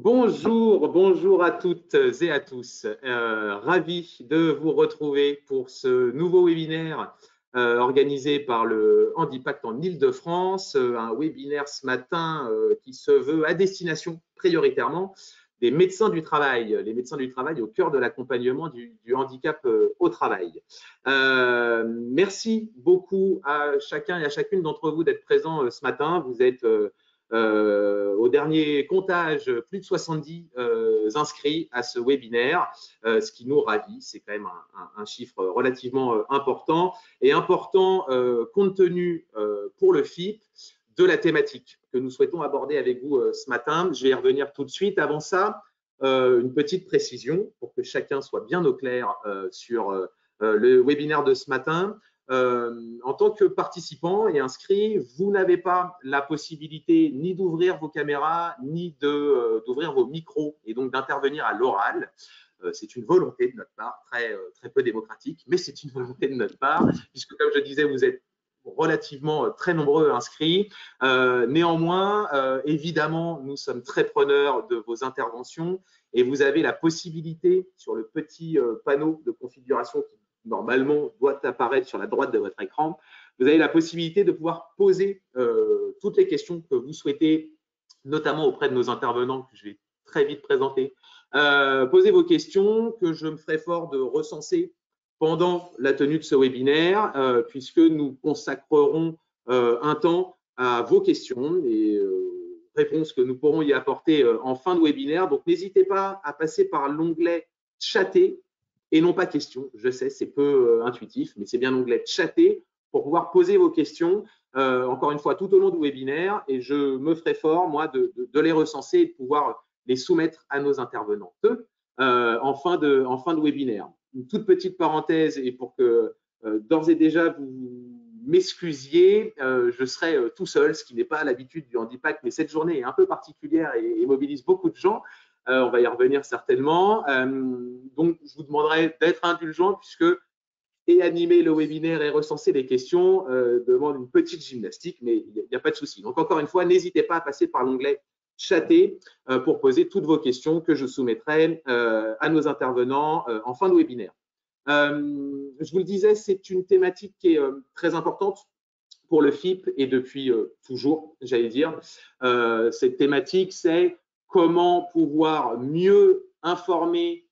Bonjour, bonjour à toutes et à tous. Ravi de vous retrouver pour ce nouveau webinaire organisé par le Handipact en Île-de-France. Un webinaire ce matin qui se veut à destination prioritairement des médecins du travail, les médecins du travail au cœur de l'accompagnement du handicap au travail. Merci beaucoup à chacun et à chacune d'entre vous d'être présents ce matin. Vous êtes au dernier comptage, plus de 70 inscrits à ce webinaire, ce qui nous ravit. C'est quand même un chiffre relativement important et important compte tenu pour le FIP de la thématique que nous souhaitons aborder avec vous ce matin. Je vais y revenir tout de suite. Avant ça, une petite précision pour que chacun soit bien au clair sur le webinaire de ce matin. En tant que participant et inscrit, vous n'avez pas la possibilité ni d'ouvrir vos caméras, ni d'ouvrir vos micros et donc d'intervenir à l'oral. C'est une volonté de notre part, très peu démocratique, mais c'est une volonté de notre part, puisque comme je disais, vous êtes relativement très nombreux inscrits. Néanmoins, évidemment, nous sommes très preneurs de vos interventions et vous avez la possibilité sur le petit panneau de configuration qui normalement doit apparaître sur la droite de votre écran. Vous avez la possibilité de pouvoir poser toutes les questions que vous souhaitez, notamment auprès de nos intervenants que je vais très vite présenter. Posez vos questions que je me ferai fort de recenser pendant la tenue de ce webinaire, puisque nous consacrerons un temps à vos questions et réponses que nous pourrons y apporter en fin de webinaire. Donc, n'hésitez pas à passer par l'onglet « Chatter » et non pas « Questions ». Je sais, c'est peu intuitif, mais c'est bien l'onglet « Chatter » pour pouvoir poser vos questions, encore une fois, tout au long du webinaire. Et je me ferai fort, moi, de les recenser et de pouvoir les soumettre à nos intervenants en fin de webinaire. Une toute petite parenthèse et pour que d'ores et déjà vous m'excusiez, je serai tout seul, ce qui n'est pas l'habitude du Handipact, mais cette journée est un peu particulière et mobilise beaucoup de gens. On va y revenir certainement. Donc, je vous demanderai d'être indulgent puisque et animer le webinaire et recenser les questions demande une petite gymnastique, mais il n'y a pas de souci. Donc, encore une fois, n'hésitez pas à passer par l'onglet chatter pour poser toutes vos questions que je soumettrai à nos intervenants en fin de webinaire. Je vous le disais, c'est une thématique qui est très importante pour le FIP et depuis toujours, j'allais dire. Cette thématique, c'est comment pouvoir mieux informer,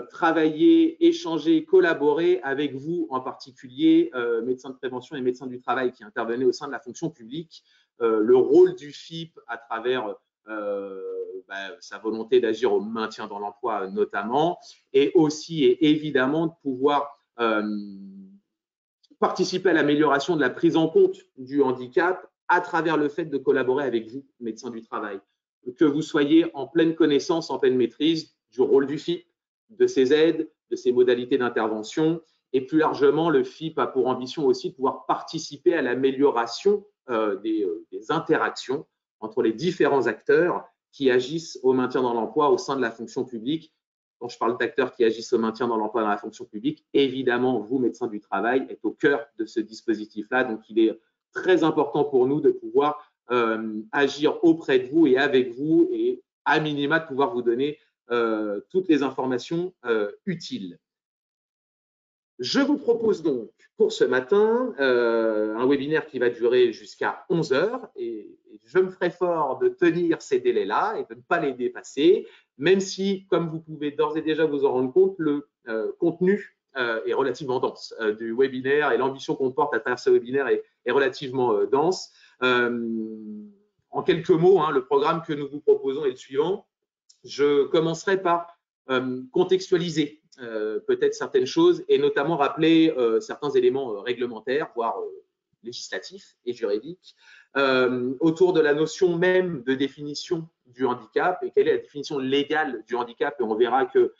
travailler, échanger, collaborer avec vous, en particulier médecins de prévention et médecins du travail qui intervenaient au sein de la fonction publique. Le rôle du FIP à travers sa volonté d'agir au maintien dans l'emploi notamment, et aussi et évidemment de pouvoir participer à l'amélioration de la prise en compte du handicap à travers le fait de collaborer avec vous, médecins du travail. Que vous soyez en pleine connaissance, en pleine maîtrise du rôle du FIP, de ses aides, de ses modalités d'intervention, et plus largement, le FIP a pour ambition aussi de pouvoir participer à l'amélioration des interactions entre les différents acteurs qui agissent au maintien dans l'emploi au sein de la fonction publique. Quand je parle d'acteurs qui agissent au maintien dans l'emploi dans la fonction publique, évidemment, vous, médecins du travail, êtes au cœur de ce dispositif-là. Donc, il est très important pour nous de pouvoir agir auprès de vous et avec vous et à minima de pouvoir vous donner toutes les informations utiles. Je vous propose donc pour ce matin un webinaire qui va durer jusqu'à 11 heures et je me ferai fort de tenir ces délais-là et de ne pas les dépasser, même si, comme vous pouvez d'ores et déjà vous en rendre compte, le contenu est relativement dense du webinaire et l'ambition qu'on porte à travers ce webinaire est relativement dense. En quelques mots, le programme que nous vous proposons est le suivant. Je commencerai par contextualiser peut-être certaines choses et notamment rappeler certains éléments réglementaires, voire législatifs et juridiques, autour de la notion même de définition du handicap et quelle est la définition légale du handicap. Et on verra que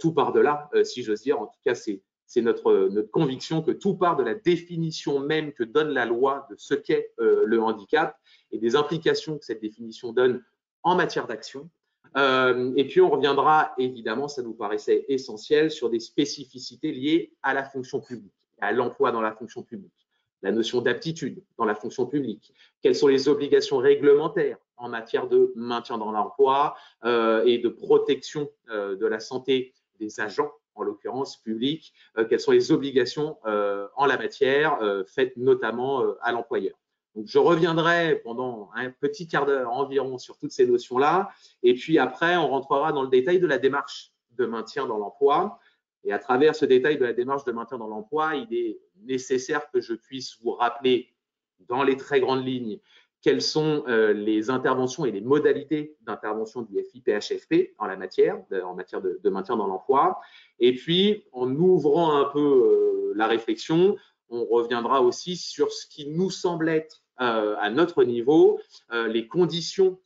tout part de là, si j'ose dire. En tout cas, c'est notre conviction que tout part de la définition même que donne la loi de ce qu'est le handicap et des implications que cette définition donne en matière d'action. Et puis, on reviendra, évidemment, ça nous paraissait essentiel, sur des spécificités liées à la fonction publique, à l'emploi dans la fonction publique. la notion d'aptitude dans la fonction publique, quelles sont les obligations réglementaires en matière de maintien dans l'emploi et de protection de la santé des agents, en l'occurrence publics, quelles sont les obligations en la matière faites notamment à l'employeur. Donc, je reviendrai pendant un petit quart d'heure environ sur toutes ces notions-là, et puis après, on rentrera dans le détail de la démarche de maintien dans l'emploi. Et à travers ce détail de la démarche de maintien dans l'emploi, il est nécessaire que je puisse vous rappeler dans les très grandes lignes quelles sont les interventions et les modalités d'intervention du FIPHFP en matière de maintien dans l'emploi. Et puis, en ouvrant un peu la réflexion, on reviendra aussi sur ce qui nous semble être à notre niveau les conditions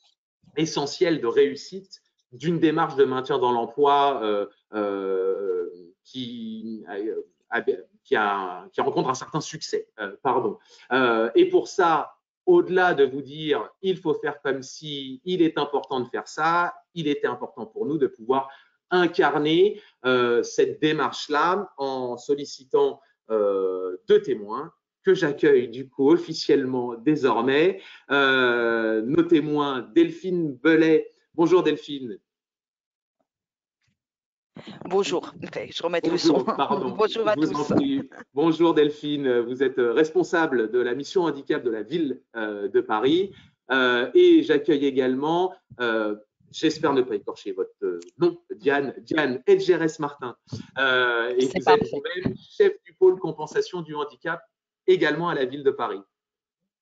essentielles de réussite d'une démarche de maintien dans l'emploi qui rencontre un certain succès. Et pour ça, au-delà de vous dire il faut faire comme si, il est important de faire ça, il était important pour nous de pouvoir incarner cette démarche-là en sollicitant deux témoins que j'accueille du coup officiellement désormais. Nos témoins, Delphine Bellet. Bonjour Delphine. Bonjour, je remets le son. Pardon. Bonjour à tous. Bonjour Delphine, vous êtes responsable de la mission handicap de la ville de Paris et j'accueille également, j'espère ne pas écorcher votre nom, Diane Edgeres Martin. Et vous êtes vous-même chef du pôle compensation du handicap également à la ville de Paris.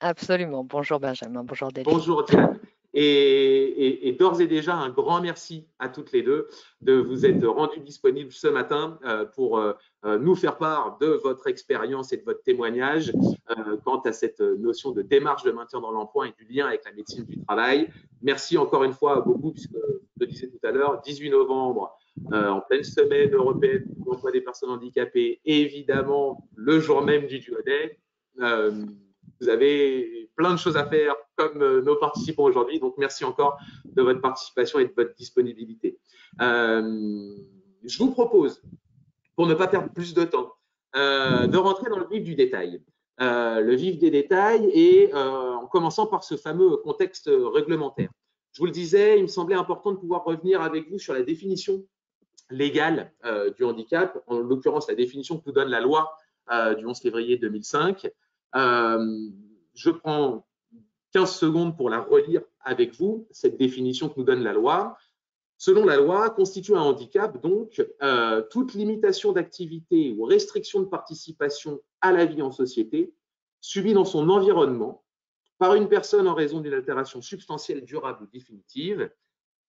Absolument. Bonjour Benjamin, bonjour Delphine. Bonjour Diane. Et d'ores et déjà, un grand merci à toutes les deux de vous être rendues disponibles ce matin pour nous faire part de votre expérience et de votre témoignage quant à cette notion de démarche de maintien dans l'emploi et du lien avec la médecine du travail. Merci encore une fois beaucoup, puisque je le disais tout à l'heure, 18 novembre, en pleine semaine européenne pour l'emploi des personnes handicapées, et évidemment le jour même du Duodé. Vous avez plein de choses à faire comme nos participants aujourd'hui. Donc, merci encore de votre participation et de votre disponibilité. Je vous propose, pour ne pas perdre plus de temps, de rentrer dans le vif du détail. Le vif des détails et en commençant par ce fameux contexte réglementaire. Je vous le disais, il me semblait important de pouvoir revenir avec vous sur la définition légale du handicap, en l'occurrence la définition que nous donne la loi du 11 février 2005. Je prends 15 secondes pour la relire avec vous, cette définition que nous donne la loi. Selon la loi, constitue un handicap, donc, toute limitation d'activité ou restriction de participation à la vie en société subie dans son environnement par une personne en raison d'une altération substantielle, durable ou définitive,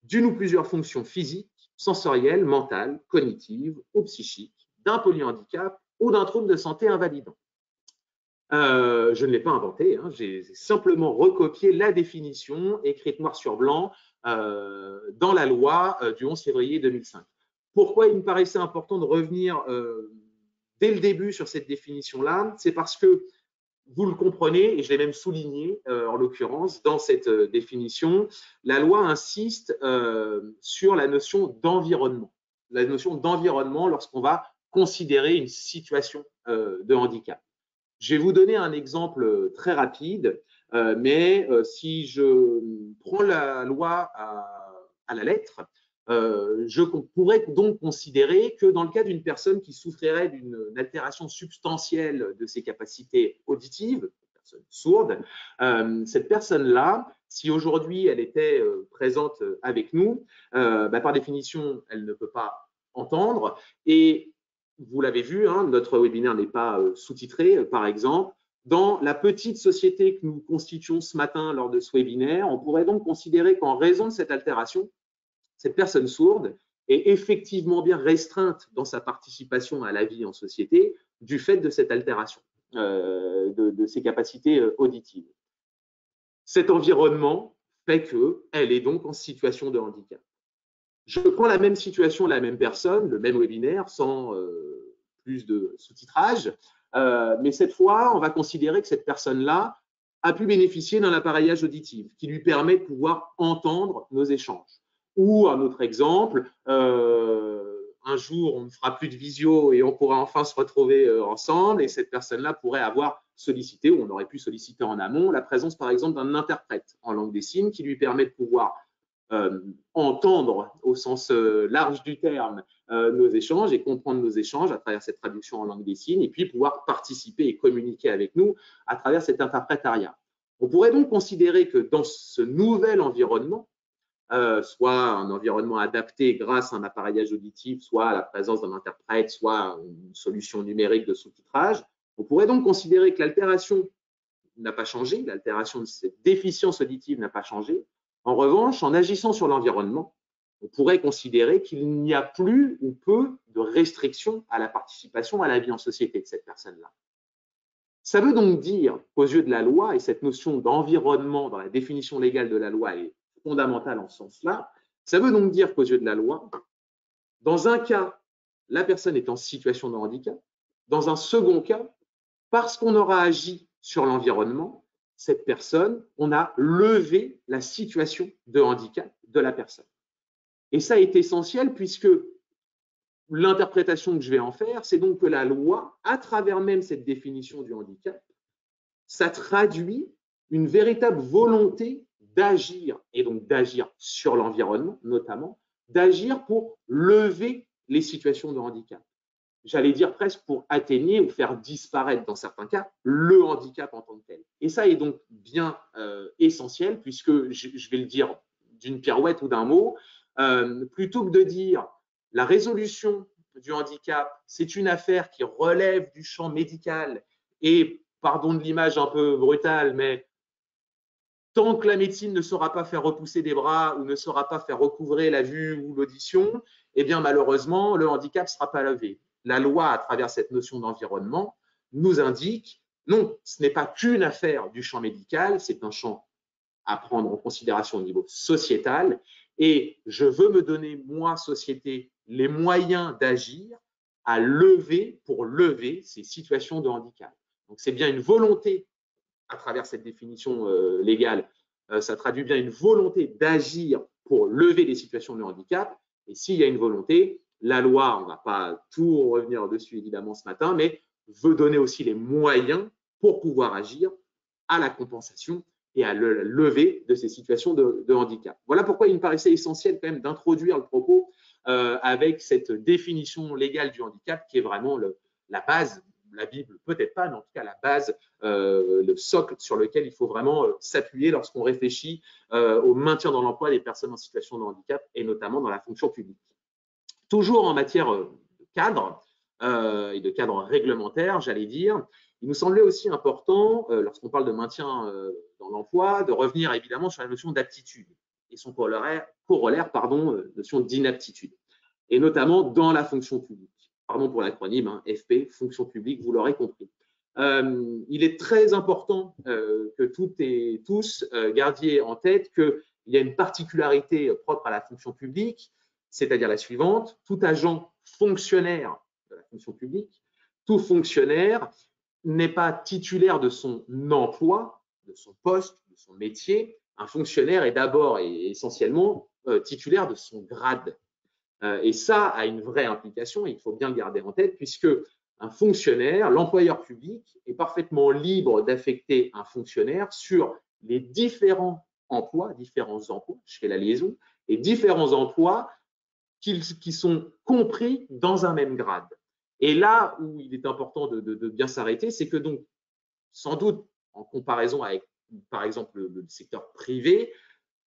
d'une ou plusieurs fonctions physiques, sensorielles, mentales, cognitives ou psychiques, d'un polyhandicap ou d'un trouble de santé invalidant. Je ne l'ai pas inventé, hein, j'ai simplement recopié la définition écrite noir sur blanc dans la loi du 11 février 2005. Pourquoi il me paraissait important de revenir dès le début sur cette définition-là? C'est parce que vous le comprenez, et je l'ai même souligné en l'occurrence dans cette définition, la loi insiste sur la notion d'environnement. La notion d'environnement lorsqu'on va considérer une situation de handicap. Je vais vous donner un exemple très rapide, mais si je prends la loi à la lettre, je pourrais donc considérer que dans le cas d'une personne qui souffrirait d'une altération substantielle de ses capacités auditives, une personne sourde, cette personne-là, si aujourd'hui elle était présente avec nous, par définition, elle ne peut pas entendre et vous l'avez vu, hein, notre webinaire n'est pas sous-titré, par exemple. Dans la petite société que nous constituons ce matin lors de ce webinaire, on pourrait donc considérer qu'en raison de cette altération, cette personne sourde est effectivement bien restreinte dans sa participation à la vie en société du fait de cette altération de ses capacités auditives. Cet environnement fait qu'elle est donc en situation de handicap. Je prends la même situation, la même personne, le même webinaire, sans plus de sous-titrage, mais cette fois, on va considérer que cette personne-là a pu bénéficier d'un appareillage auditif qui lui permet de pouvoir entendre nos échanges. Ou un autre exemple, un jour, on ne fera plus de visio et on pourra enfin se retrouver ensemble, et cette personne-là pourrait avoir sollicité, ou on aurait pu solliciter en amont, la présence, par exemple, d'un interprète en langue des signes qui lui permet de pouvoir entendre au sens large du terme nos échanges et comprendre nos échanges à travers cette traduction en langue des signes, et puis pouvoir participer et communiquer avec nous à travers cet interprétariat. On pourrait donc considérer que dans ce nouvel environnement, soit un environnement adapté grâce à un appareillage auditif, soit à la présence d'un interprète, soit une solution numérique de sous-titrage, on pourrait donc considérer que l'altération n'a pas changé, l'altération de cette déficience auditive n'a pas changé. En revanche, en agissant sur l'environnement, on pourrait considérer qu'il n'y a plus ou peu de restrictions à la participation à la vie en société de cette personne-là. Ça veut donc dire qu'aux yeux de la loi, et cette notion d'environnement dans la définition légale de la loi est fondamentale en ce sens-là, ça veut donc dire qu'aux yeux de la loi, dans un cas, la personne est en situation de handicap. Dans un second cas, parce qu'on aura agi sur l'environnement, cette personne, on a levé la situation de handicap de la personne. Et ça est essentiel puisque l'interprétation que je vais en faire, c'est donc que la loi, à travers même cette définition du handicap, ça traduit une véritable volonté d'agir, et donc d'agir sur l'environnement notamment, d'agir pour lever les situations de handicap. J'allais dire presque pour atténuer ou faire disparaître dans certains cas le handicap en tant que tel. Et ça est donc bien essentiel puisque, je vais le dire d'une pirouette ou d'un mot, plutôt que de dire la résolution du handicap, c'est une affaire qui relève du champ médical et, pardon de l'image un peu brutale, mais tant que la médecine ne saura pas faire repousser des bras ou ne saura pas faire recouvrer la vue ou l'audition, eh bien malheureusement, le handicap ne sera pas levé. La loi, à travers cette notion d'environnement, nous indique non, ce n'est pas qu'une affaire du champ médical, c'est un champ à prendre en considération au niveau sociétal, et je veux me donner, moi, société, les moyens d'agir pour lever ces situations de handicap. Donc c'est bien une volonté à travers cette définition légale, ça traduit bien une volonté d'agir pour lever les situations de handicap. Et s'il y a une volonté, la loi, on ne va pas tout revenir dessus évidemment ce matin, mais veut donner aussi les moyens pour pouvoir agir à la compensation et à le lever de ces situations de handicap. Voilà pourquoi il me paraissait essentiel quand même d'introduire le propos avec cette définition légale du handicap qui est vraiment la base. La Bible, peut-être pas, mais en tout cas la base, le socle sur lequel il faut vraiment s'appuyer lorsqu'on réfléchit au maintien dans l'emploi des personnes en situation de handicap et notamment dans la fonction publique. Toujours en matière de cadre et de cadre réglementaire, j'allais dire, il nous semblait aussi important, lorsqu'on parle de maintien dans l'emploi, de revenir évidemment sur la notion d'aptitude et son corollaire, notion d'inaptitude, et notamment dans la fonction publique. Pardon pour l'acronyme, FP, fonction publique, vous l'aurez compris. Il est très important que toutes et tous gardiez en tête qu'il y a une particularité propre à la fonction publique, c'est-à-dire la suivante: tout agent fonctionnaire de la fonction publique, tout fonctionnaire n'est pas titulaire de son emploi, de son poste, de son métier. Un fonctionnaire est d'abord et essentiellement titulaire de son grade. Et ça a une vraie implication, et il faut bien le garder en tête, puisque un fonctionnaire, l'employeur public, est parfaitement libre d'affecter un fonctionnaire sur les différents emplois, je fais la liaison, et différents emplois qui sont compris dans un même grade. Et là où il est important de bien s'arrêter, c'est que donc, sans doute, en comparaison avec, par exemple, le secteur privé,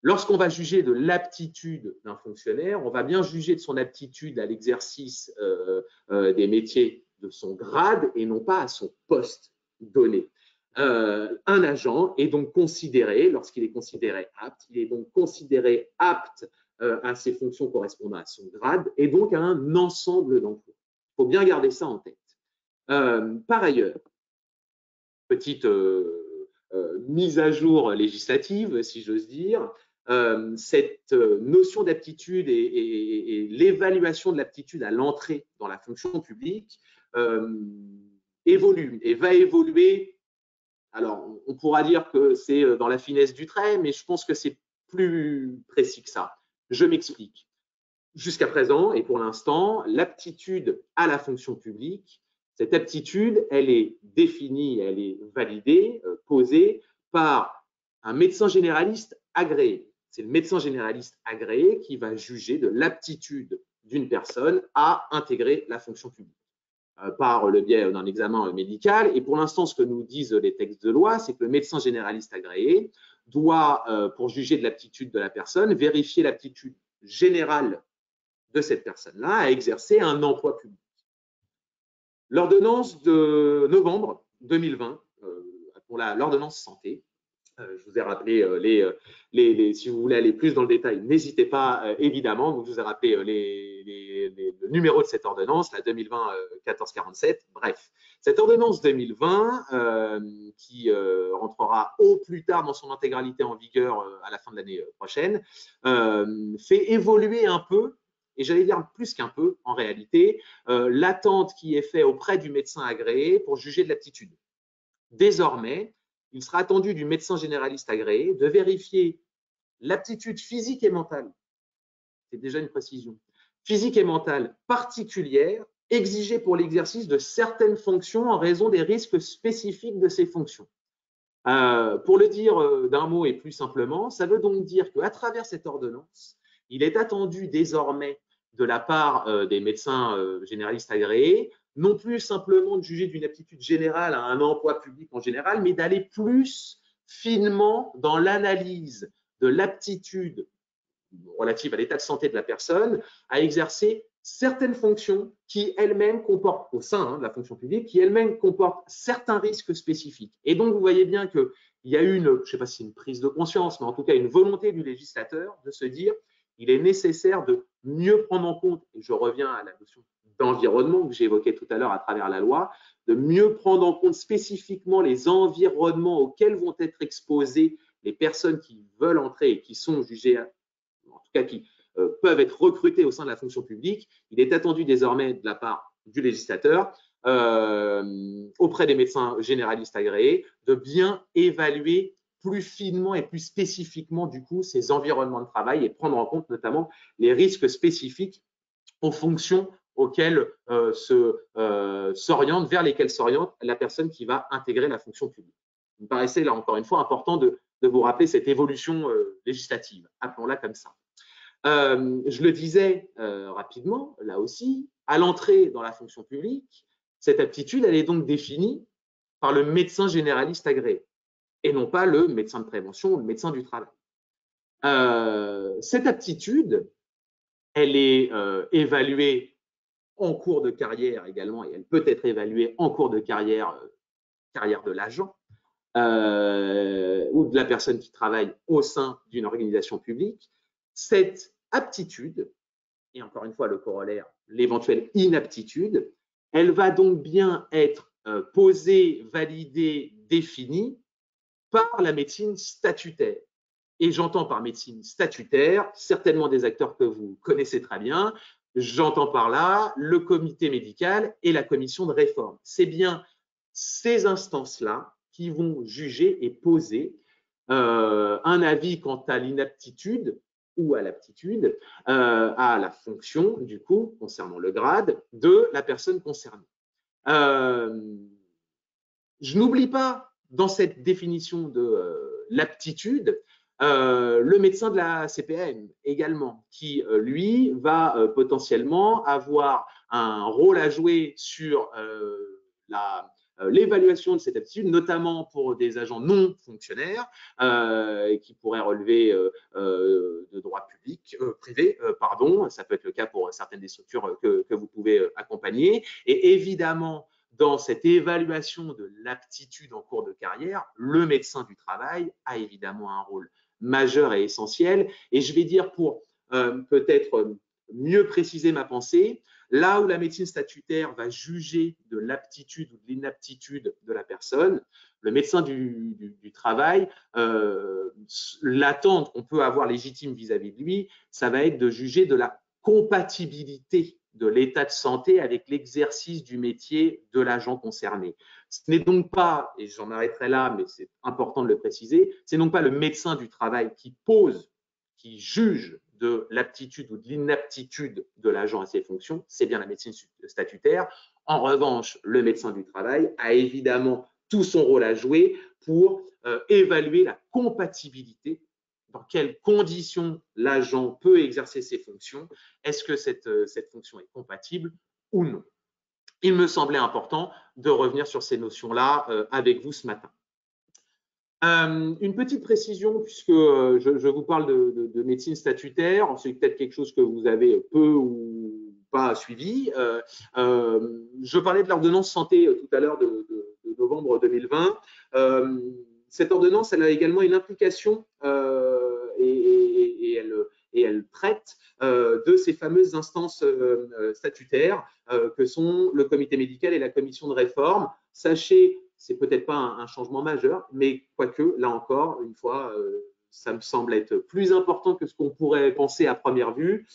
lorsqu'on va juger de l'aptitude d'un fonctionnaire, on va bien juger de son aptitude à l'exercice des métiers de son grade et non pas à son poste donné. Un agent est donc considéré, lorsqu'il est considéré apte, il est donc considéré apte à ses fonctions correspondant à son grade et donc à un ensemble d'emplois. Il faut bien garder ça en tête. Par ailleurs, petite mise à jour législative, si j'ose dire, cette notion d'aptitude et l'évaluation de l'aptitude à l'entrée dans la fonction publique évolue et va évoluer. Alors, on pourra dire que c'est dans la finesse du trait, mais je pense que c'est plus précis que ça. Je m'explique. jusqu'à présent et pour l'instant, l'aptitude à la fonction publique, cette aptitude, elle est définie, elle est validée, posée par un médecin généraliste agréé. C'est le médecin généraliste agréé qui va juger de l'aptitude d'une personne à intégrer la fonction publique par le biais d'un examen médical. Et pour l'instant, ce que nous disent les textes de loi, c'est que le médecin généraliste agréé doit, pour juger de l'aptitude de la personne, vérifier l'aptitude générale de cette personne-là à exercer un emploi public. L'ordonnance de novembre 2020, pour l'ordonnance santé, je vous ai rappelé si vous voulez aller plus dans le détail, n'hésitez pas évidemment. Je vous ai rappelé le numéro de cette ordonnance, la 2020-1447. Bref, cette ordonnance 2020 qui rentrera au plus tard dans son intégralité en vigueur à la fin de l'année prochaine, fait évoluer un peu, et j'allais dire plus qu'un peu en réalité, l'attente qui est faite auprès du médecin agréé pour juger de l'aptitude. Désormais, il sera attendu du médecin généraliste agréé de vérifier l'aptitude physique et mentale, c'est déjà une précision, physique et mentale particulière exigée pour l'exercice de certaines fonctions en raison des risques spécifiques de ces fonctions. Pour le dire d'un mot et plus simplement, ça veut donc dire qu'à travers cette ordonnance, il est attendu désormais de la part des médecins généralistes agréés non plus simplement de juger d'une aptitude générale à un emploi public en général, mais d'aller plus finement dans l'analyse de l'aptitude relative à l'état de santé de la personne à exercer certaines fonctions qui elles-mêmes comportent, au sein de la fonction publique, qui elles-mêmes comportent certains risques spécifiques. Et donc, vous voyez bien qu'il y a une, je ne sais pas si c'est une prise de conscience, mais en tout cas une volonté du législateur de se dire il est nécessaire de mieux prendre en compte, et je reviens à la notion d'environnement que j'évoquais tout à l'heure à travers la loi, de mieux prendre en compte spécifiquement les environnements auxquels vont être exposées les personnes qui veulent entrer et qui sont jugées, en tout cas qui peuvent être recrutées au sein de la fonction publique. Il est attendu désormais de la part du législateur auprès des médecins généralistes agréés de bien évaluer plus finement et plus spécifiquement du coup ces environnements de travail et prendre en compte notamment les risques spécifiques aux fonctions auxquelles s'oriente, vers lesquelles s'oriente la personne qui va intégrer la fonction publique. Il me paraissait là encore une fois important de vous rappeler cette évolution législative, appelons-la comme ça. Je le disais rapidement, là aussi, à l'entrée dans la fonction publique, cette aptitude, elle est donc définie par le médecin généraliste agréé et non pas le médecin de prévention ou le médecin du travail. Cette aptitude, elle est évaluée en cours de carrière également, et elle peut être évaluée en cours de carrière de l'agent ou de la personne qui travaille au sein d'une organisation publique. Cette aptitude, et encore une fois le corollaire, l'éventuelle inaptitude, elle va donc bien être posée, validée, définie par la médecine statutaire. Et j'entends par médecine statutaire certainement des acteurs que vous connaissez très bien. J'entends par là le comité médical et la commission de réforme. C'est bien ces instances-là qui vont juger et poser un avis quant à l'inaptitude ou à l'aptitude, à la fonction, du coup, concernant le grade de la personne concernée. Je n'oublie pas, dans cette définition de l'aptitude, le médecin de la CPAM également, qui, lui, va potentiellement avoir un rôle à jouer sur l'évaluation de cette aptitude, notamment pour des agents non fonctionnaires qui pourraient relever de droit public, privé, pardon. Ça peut être le cas pour certaines des structures que vous pouvez accompagner. Et évidemment, dans cette évaluation de l'aptitude en cours de carrière, le médecin du travail a évidemment un rôle majeur et essentiel. Et je vais dire, pour peut-être mieux préciser ma pensée, là où la médecine statutaire va juger de l'aptitude ou de l'inaptitude de la personne, le médecin du travail, l'attente qu'on peut avoir légitime vis-à-vis de lui, ça va être de juger de la compatibilité de l'état de santé avec l'exercice du métier de l'agent concerné. Ce n'est donc pas, et j'en arrêterai là, mais c'est important de le préciser, c'est donc pas le médecin du travail qui pose, qui juge de l'aptitude ou de l'inaptitude de l'agent à ses fonctions, c'est bien la médecine statutaire. En revanche, le médecin du travail a évidemment tout son rôle à jouer pour évaluer la compatibilité, dans quelles conditions l'agent peut exercer ses fonctions, est-ce que cette fonction est compatible ou non. Il me semblait important de revenir sur ces notions-là avec vous ce matin. Une petite précision, puisque je vous parle de médecine statutaire, c'est peut-être quelque chose que vous avez peu ou pas suivi. Je parlais de l'ordonnance santé tout à l'heure de novembre 2020. Cette ordonnance, elle a également une implication et elle traite de ces fameuses instances statutaires que sont le comité médical et la commission de réforme. Sachez, c'est peut-être pas un changement majeur, mais quoique, là encore, une fois, ça me semble être plus important que ce qu'on pourrait penser à première vue.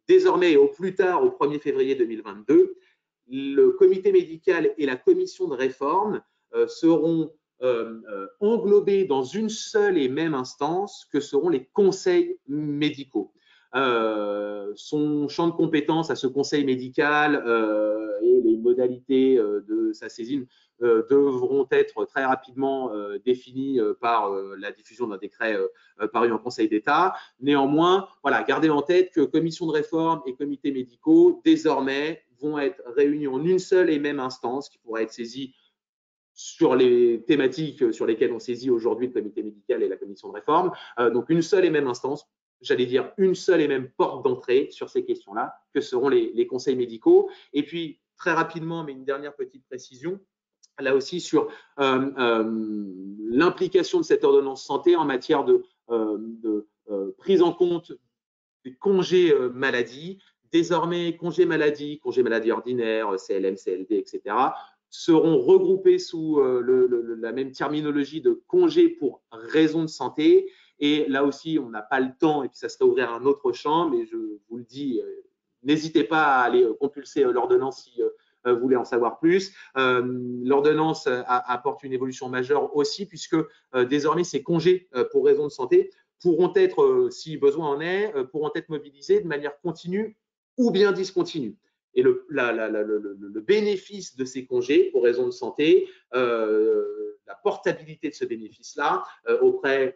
Désormais, au plus tard, au 1er février 2022, le comité médical et la commission de réforme seront englobés dans une seule et même instance que seront les conseils médicaux. Son champ de compétences à ce conseil médical et les modalités de sa saisine devront être très rapidement définies par la diffusion d'un décret paru en Conseil d'État. Néanmoins, voilà, gardez en tête que commission de réforme et comités médicaux, désormais, vont être réunis en une seule et même instance qui pourra être saisie sur les thématiques sur lesquelles on saisit aujourd'hui le comité médical et la commission de réforme. Donc, une seule et même instance, j'allais dire une seule et même porte d'entrée sur ces questions-là, que seront les conseils médicaux. Et puis, très rapidement, mais une dernière petite précision, là aussi sur l'implication de cette ordonnance santé en matière de prise en compte des congés maladie. Désormais, congés maladie ordinaire, CLM, CLD, etc., seront regroupés sous la même terminologie de congés pour raison de santé. Et là aussi, on n'a pas le temps, et puis ça serait ouvrir un autre champ, mais je vous le dis, n'hésitez pas à aller compulser l'ordonnance si vous voulez en savoir plus. L'ordonnance apporte une évolution majeure aussi, puisque désormais, ces congés pour raison de santé pourront être, si besoin en est, pourront être mobilisés de manière continue ou bien discontinue. Et le bénéfice de ces congés pour raison de santé, la portabilité de ce bénéfice-là auprès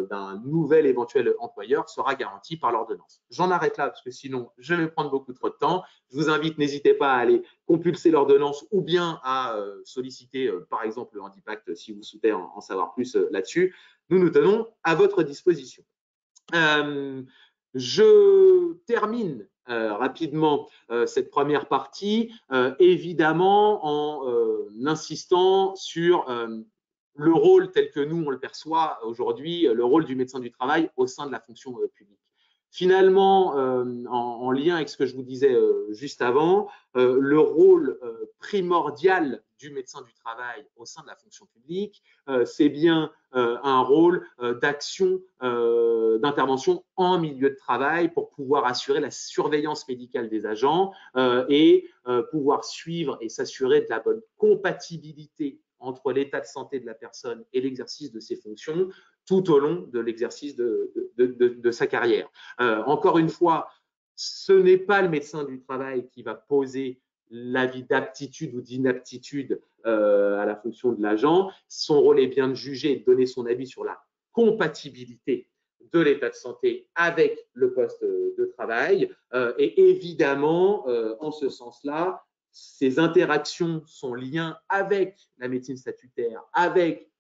d'un nouvel éventuel employeur sera garantie par l'ordonnance. J'en arrête là parce que sinon, je vais prendre beaucoup trop de temps. Je vous invite, n'hésitez pas à aller compulser l'ordonnance ou bien à solliciter, par exemple, le Handipact si vous souhaitez en savoir plus là-dessus. Nous nous tenons à votre disposition. Je termine rapidement cette première partie, évidemment en insistant sur le rôle tel que nous on le perçoit aujourd'hui, le rôle du médecin du travail au sein de la fonction publique. Finalement, en lien avec ce que je vous disais juste avant, le rôle primordial du médecin du travail au sein de la fonction publique, c'est bien un rôle d'action, d'intervention en milieu de travail pour pouvoir assurer la surveillance médicale des agents et pouvoir suivre et s'assurer de la bonne compatibilité entre l'état de santé de la personne et l'exercice de ses fonctions tout au long de l'exercice de sa carrière. Encore une fois, ce n'est pas le médecin du travail qui va poser l'avis d'aptitude ou d'inaptitude à la fonction de l'agent. Son rôle est bien de juger et de donner son avis sur la compatibilité de l'état de santé avec le poste de travail. Et évidemment, en ce sens-là, ces interactions, son lien avec la médecine statutaire, avec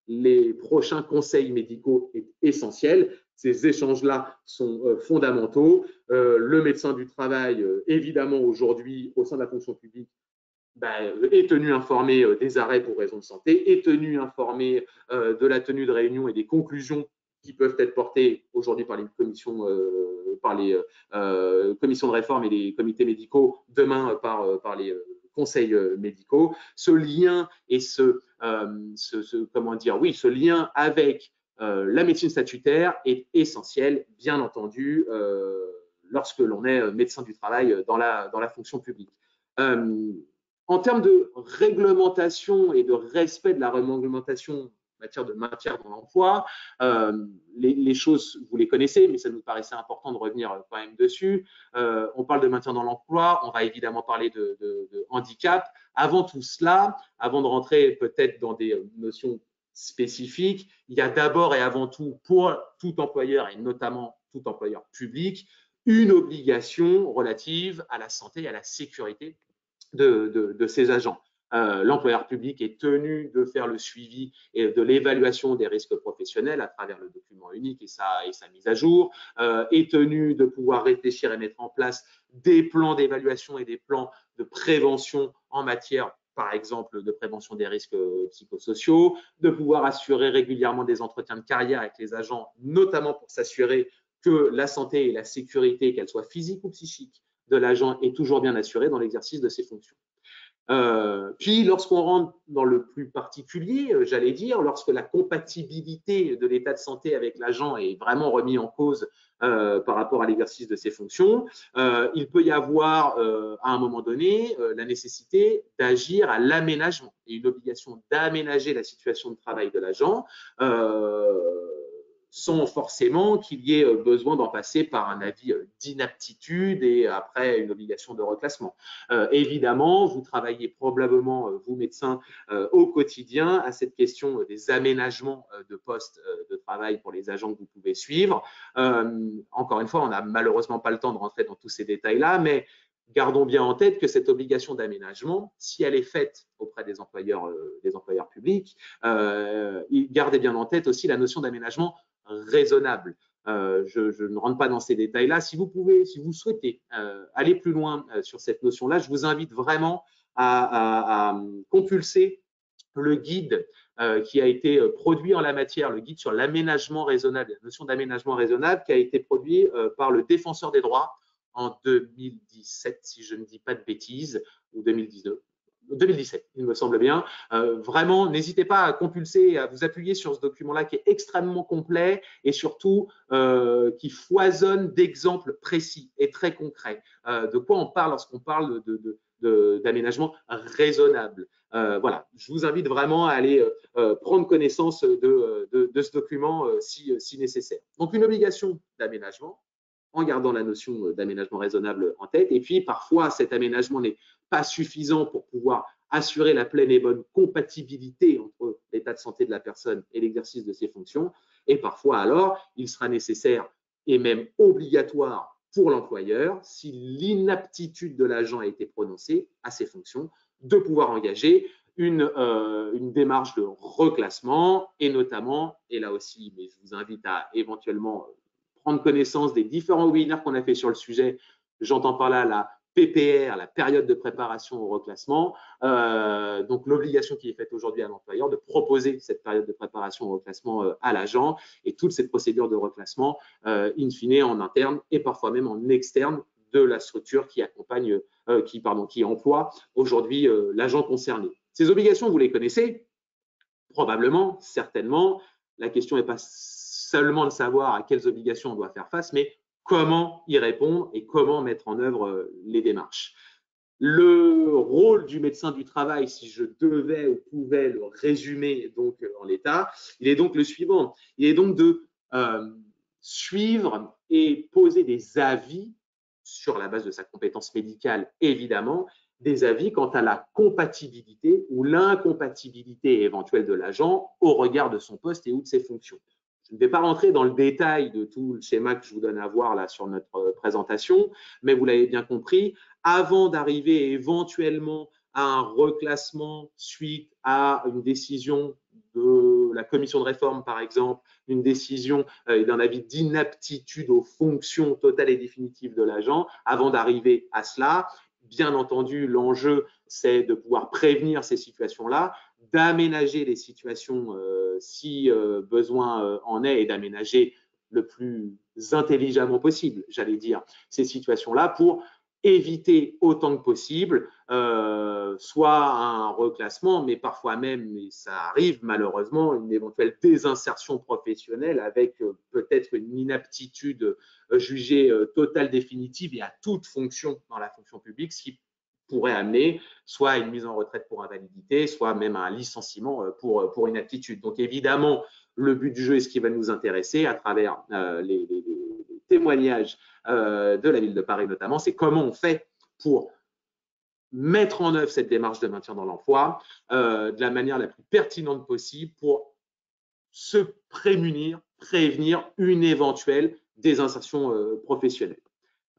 les prochains conseils médicaux est essentiel. Ces échanges-là sont fondamentaux. Le médecin du travail, évidemment, aujourd'hui, au sein de la fonction publique, est tenu informé des arrêts pour raison de santé, est tenu informé de la tenue de réunion et des conclusions qui peuvent être portées aujourd'hui par les commissions, commissions de réforme et les comités médicaux, demain par les conseils médicaux. Ce lien et ce lien avec la médecine statutaire est essentiel, bien entendu, lorsque l'on est médecin du travail dans la fonction publique. En termes de réglementation et de respect de la réglementation matière de maintien dans l'emploi. Les choses, vous les connaissez, mais ça nous paraissait important de revenir quand même dessus. On parle de maintien dans l'emploi, on va évidemment parler de handicap. Avant tout cela, avant de rentrer peut-être dans des notions spécifiques, il y a d'abord et avant tout pour tout employeur et notamment tout employeur public, une obligation relative à la santé et à la sécurité de ses agents. L'employeur public est tenu de faire le suivi et de l'évaluation des risques professionnels à travers le document unique et sa mise à jour, est tenu de pouvoir réfléchir et mettre en place des plans d'évaluation et des plans de prévention en matière, par exemple, de prévention des risques psychosociaux, de pouvoir assurer régulièrement des entretiens de carrière avec les agents, notamment pour s'assurer que la santé et la sécurité, qu'elle soit physique ou psychique, de l'agent est toujours bien assurée dans l'exercice de ses fonctions. Puis, lorsqu'on rentre dans le plus particulier, j'allais dire, lorsque la compatibilité de l'état de santé avec l'agent est vraiment remis en cause par rapport à l'exercice de ses fonctions, il peut y avoir à un moment donné la nécessité d'agir à l'aménagement et une obligation d'aménager la situation de travail de l'agent sans forcément qu'il y ait besoin d'en passer par un avis d'inaptitude et après une obligation de reclassement. Évidemment, vous travaillez probablement, vous médecins, au quotidien à cette question des aménagements de postes de travail pour les agents que vous pouvez suivre. Encore une fois, on n'a malheureusement pas le temps de rentrer dans tous ces détails-là, mais gardons bien en tête que cette obligation d'aménagement, si elle est faite auprès des employeurs publics, gardez bien en tête aussi la notion d'aménagement raisonnable. Je ne rentre pas dans ces détails-là. Si vous souhaitez aller plus loin sur cette notion-là, je vous invite vraiment à compulser le guide qui a été produit en la matière, le guide sur l'aménagement raisonnable, la notion d'aménagement raisonnable qui a été produit par le Défenseur des droits en 2017, si je ne dis pas de bêtises, ou 2019. 2017, il me semble bien. Vraiment, n'hésitez pas à compulser, à vous appuyer sur ce document-là qui est extrêmement complet et surtout qui foisonne d'exemples précis et très concrets. De quoi on parle lorsqu'on parle d'aménagement raisonnable. Voilà, je vous invite vraiment à aller prendre connaissance de ce document si nécessaire. Donc, une obligation d'aménagement en gardant la notion d'aménagement raisonnable en tête. Et puis, parfois, cet aménagement n'est pas suffisant pour pouvoir assurer la pleine et bonne compatibilité entre l'état de santé de la personne et l'exercice de ses fonctions. Et parfois, alors, il sera nécessaire et même obligatoire pour l'employeur, si l'inaptitude de l'agent a été prononcée à ses fonctions, de pouvoir engager une démarche de reclassement et notamment, et là aussi, mais je vous invite à éventuellement prendre connaissance des différents webinaires qu'on a fait sur le sujet. J'entends par là la PPR, la période de préparation au reclassement, donc l'obligation qui est faite aujourd'hui à l'employeur de proposer cette période de préparation au reclassement à l'agent et toute cette procédure de reclassement in fine en interne et parfois même en externe de la structure qui accompagne, qui emploie aujourd'hui l'agent concerné. Ces obligations, vous les connaissez probablement, certainement. La question n'est pas seulement de savoir à quelles obligations on doit faire face, mais comment y répondre et comment mettre en œuvre les démarches. Le rôle du médecin du travail, si je devais ou pouvais le résumer donc en l'état, il est donc le suivant. Il est donc de suivre et poser des avis sur la base de sa compétence médicale, évidemment, des avis quant à la compatibilité ou l'incompatibilité éventuelle de l'agent au regard de son poste et ou de ses fonctions. Je ne vais pas rentrer dans le détail de tout le schéma que je vous donne à voir là sur notre présentation, mais vous l'avez bien compris, avant d'arriver éventuellement à un reclassement suite à une décision de la commission de réforme, par exemple, une décision d'un avis d'inaptitude aux fonctions totales et définitives de l'agent, avant d'arriver à cela, bien entendu, l'enjeu, c'est de pouvoir prévenir ces situations-là, d'aménager les situations si besoin en est et d'aménager le plus intelligemment possible, j'allais dire, ces situations-là pour éviter autant que possible soit un reclassement, mais parfois même, et ça arrive malheureusement, une éventuelle désinsertion professionnelle avec peut-être une inaptitude jugée totale, définitive et à toute fonction dans la fonction publique, ce qui pourrait amener soit à une mise en retraite pour invalidité, soit même à un licenciement pour inaptitude. Donc évidemment, le but du jeu est ce qui va nous intéresser à travers les témoignages de la ville de Paris notamment, c'est comment on fait pour mettre en œuvre cette démarche de maintien dans l'emploi de la manière la plus pertinente possible pour se prévenir une éventuelle désinsertion professionnelle.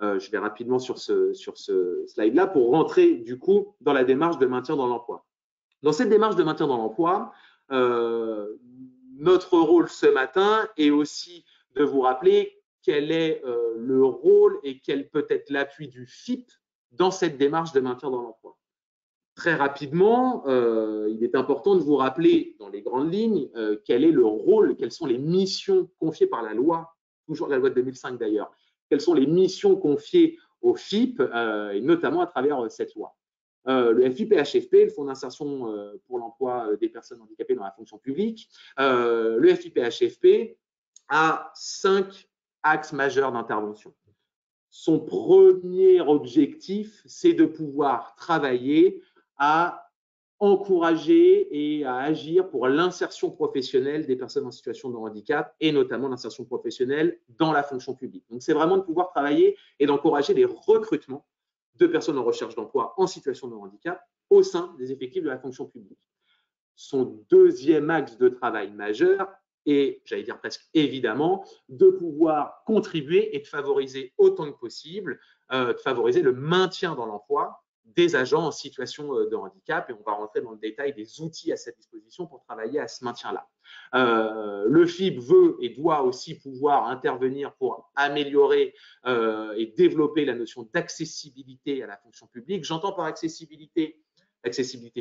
Je vais rapidement sur ce slide-là pour rentrer du coup dans la démarche de maintien dans l'emploi. Dans cette démarche de maintien dans l'emploi, notre rôle ce matin est aussi de vous rappeler quel est le rôle et quel peut être l'appui du FIP dans cette démarche de maintien dans l'emploi. Très rapidement, il est important de vous rappeler dans les grandes lignes quel est le rôle, quelles sont les missions confiées par la loi, toujours la loi de 2005 d'ailleurs, quelles sont les missions confiées au FIP et notamment à travers cette loi. Le FIPHFP, le Fonds d'insertion pour l'emploi des personnes handicapées dans la fonction publique, le FIPHFP a 5 axes majeurs d'intervention. Son premier objectif, c'est de pouvoir travailler à encourager et à agir pour l'insertion professionnelle des personnes en situation de handicap et notamment l'insertion professionnelle dans la fonction publique. Donc, c'est vraiment de pouvoir travailler et d'encourager les recrutements de personnes en recherche d'emploi en situation de handicap au sein des effectifs de la fonction publique. Son deuxième axe de travail majeur est, j'allais dire presque évidemment, de pouvoir contribuer et de favoriser autant que possible, de favoriser le maintien dans l'emploi des agents en situation de handicap et on va rentrer dans le détail des outils à sa disposition pour travailler à ce maintien-là. Le FIP veut et doit aussi pouvoir intervenir pour améliorer et développer la notion d'accessibilité à la fonction publique. J'entends par accessibilité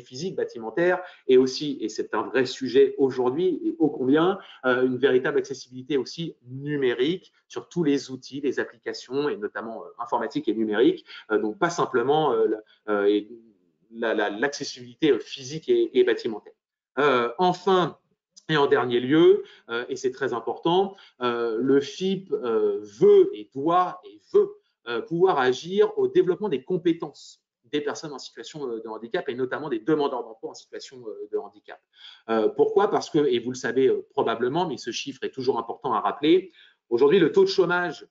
physique, bâtimentaire, et aussi, et c'est un vrai sujet aujourd'hui, et ô combien, une véritable accessibilité aussi numérique sur tous les outils, les applications, et notamment informatiques et numériques, donc pas simplement l'accessibilité physique et bâtimentaire. Enfin, et en dernier lieu, et c'est très important, le FIP veut et doit et veut pouvoir agir au développement des compétences des personnes en situation de handicap et notamment des demandeurs d'emploi en situation de handicap. Pourquoi? Parce que, et vous le savez probablement, mais ce chiffre est toujours important à rappeler, aujourd'hui le taux de chômage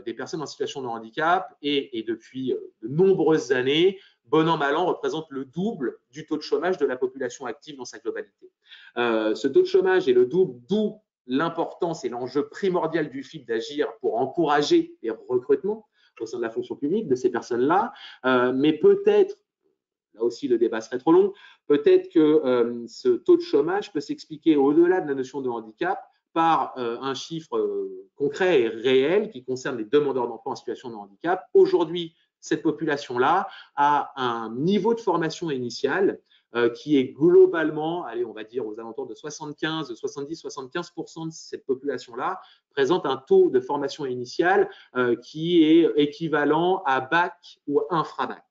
des personnes en situation de handicap et depuis de nombreuses années, bon an, mal an, représente le double du taux de chômage de la population active dans sa globalité. Ce taux de chômage est le double, d'où l'importance et l'enjeu primordial du FIP d'agir pour encourager les recrutements au sein de la fonction publique de ces personnes-là, mais peut-être, là aussi le débat serait trop long, peut-être que ce taux de chômage peut s'expliquer au-delà de la notion de handicap par un chiffre concret et réel qui concerne les demandeurs d'emploi en situation de handicap. Aujourd'hui, cette population-là a un niveau de formation initiale qui est globalement, allez, on va dire aux alentours de 70-75% de cette population-là présente un taux de formation initiale qui est équivalent à bac ou infrabac.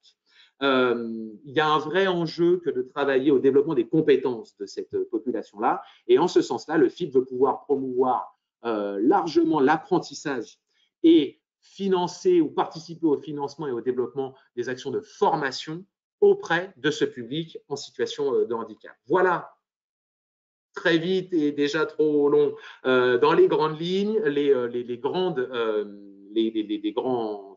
Il y a un vrai enjeu que de travailler au développement des compétences de cette population-là. Et en ce sens-là, le FIP veut pouvoir promouvoir largement l'apprentissage et financer ou participer au financement et au développement des actions de formation auprès de ce public en situation de handicap. Voilà, très vite et déjà trop long, dans les grandes lignes, les grands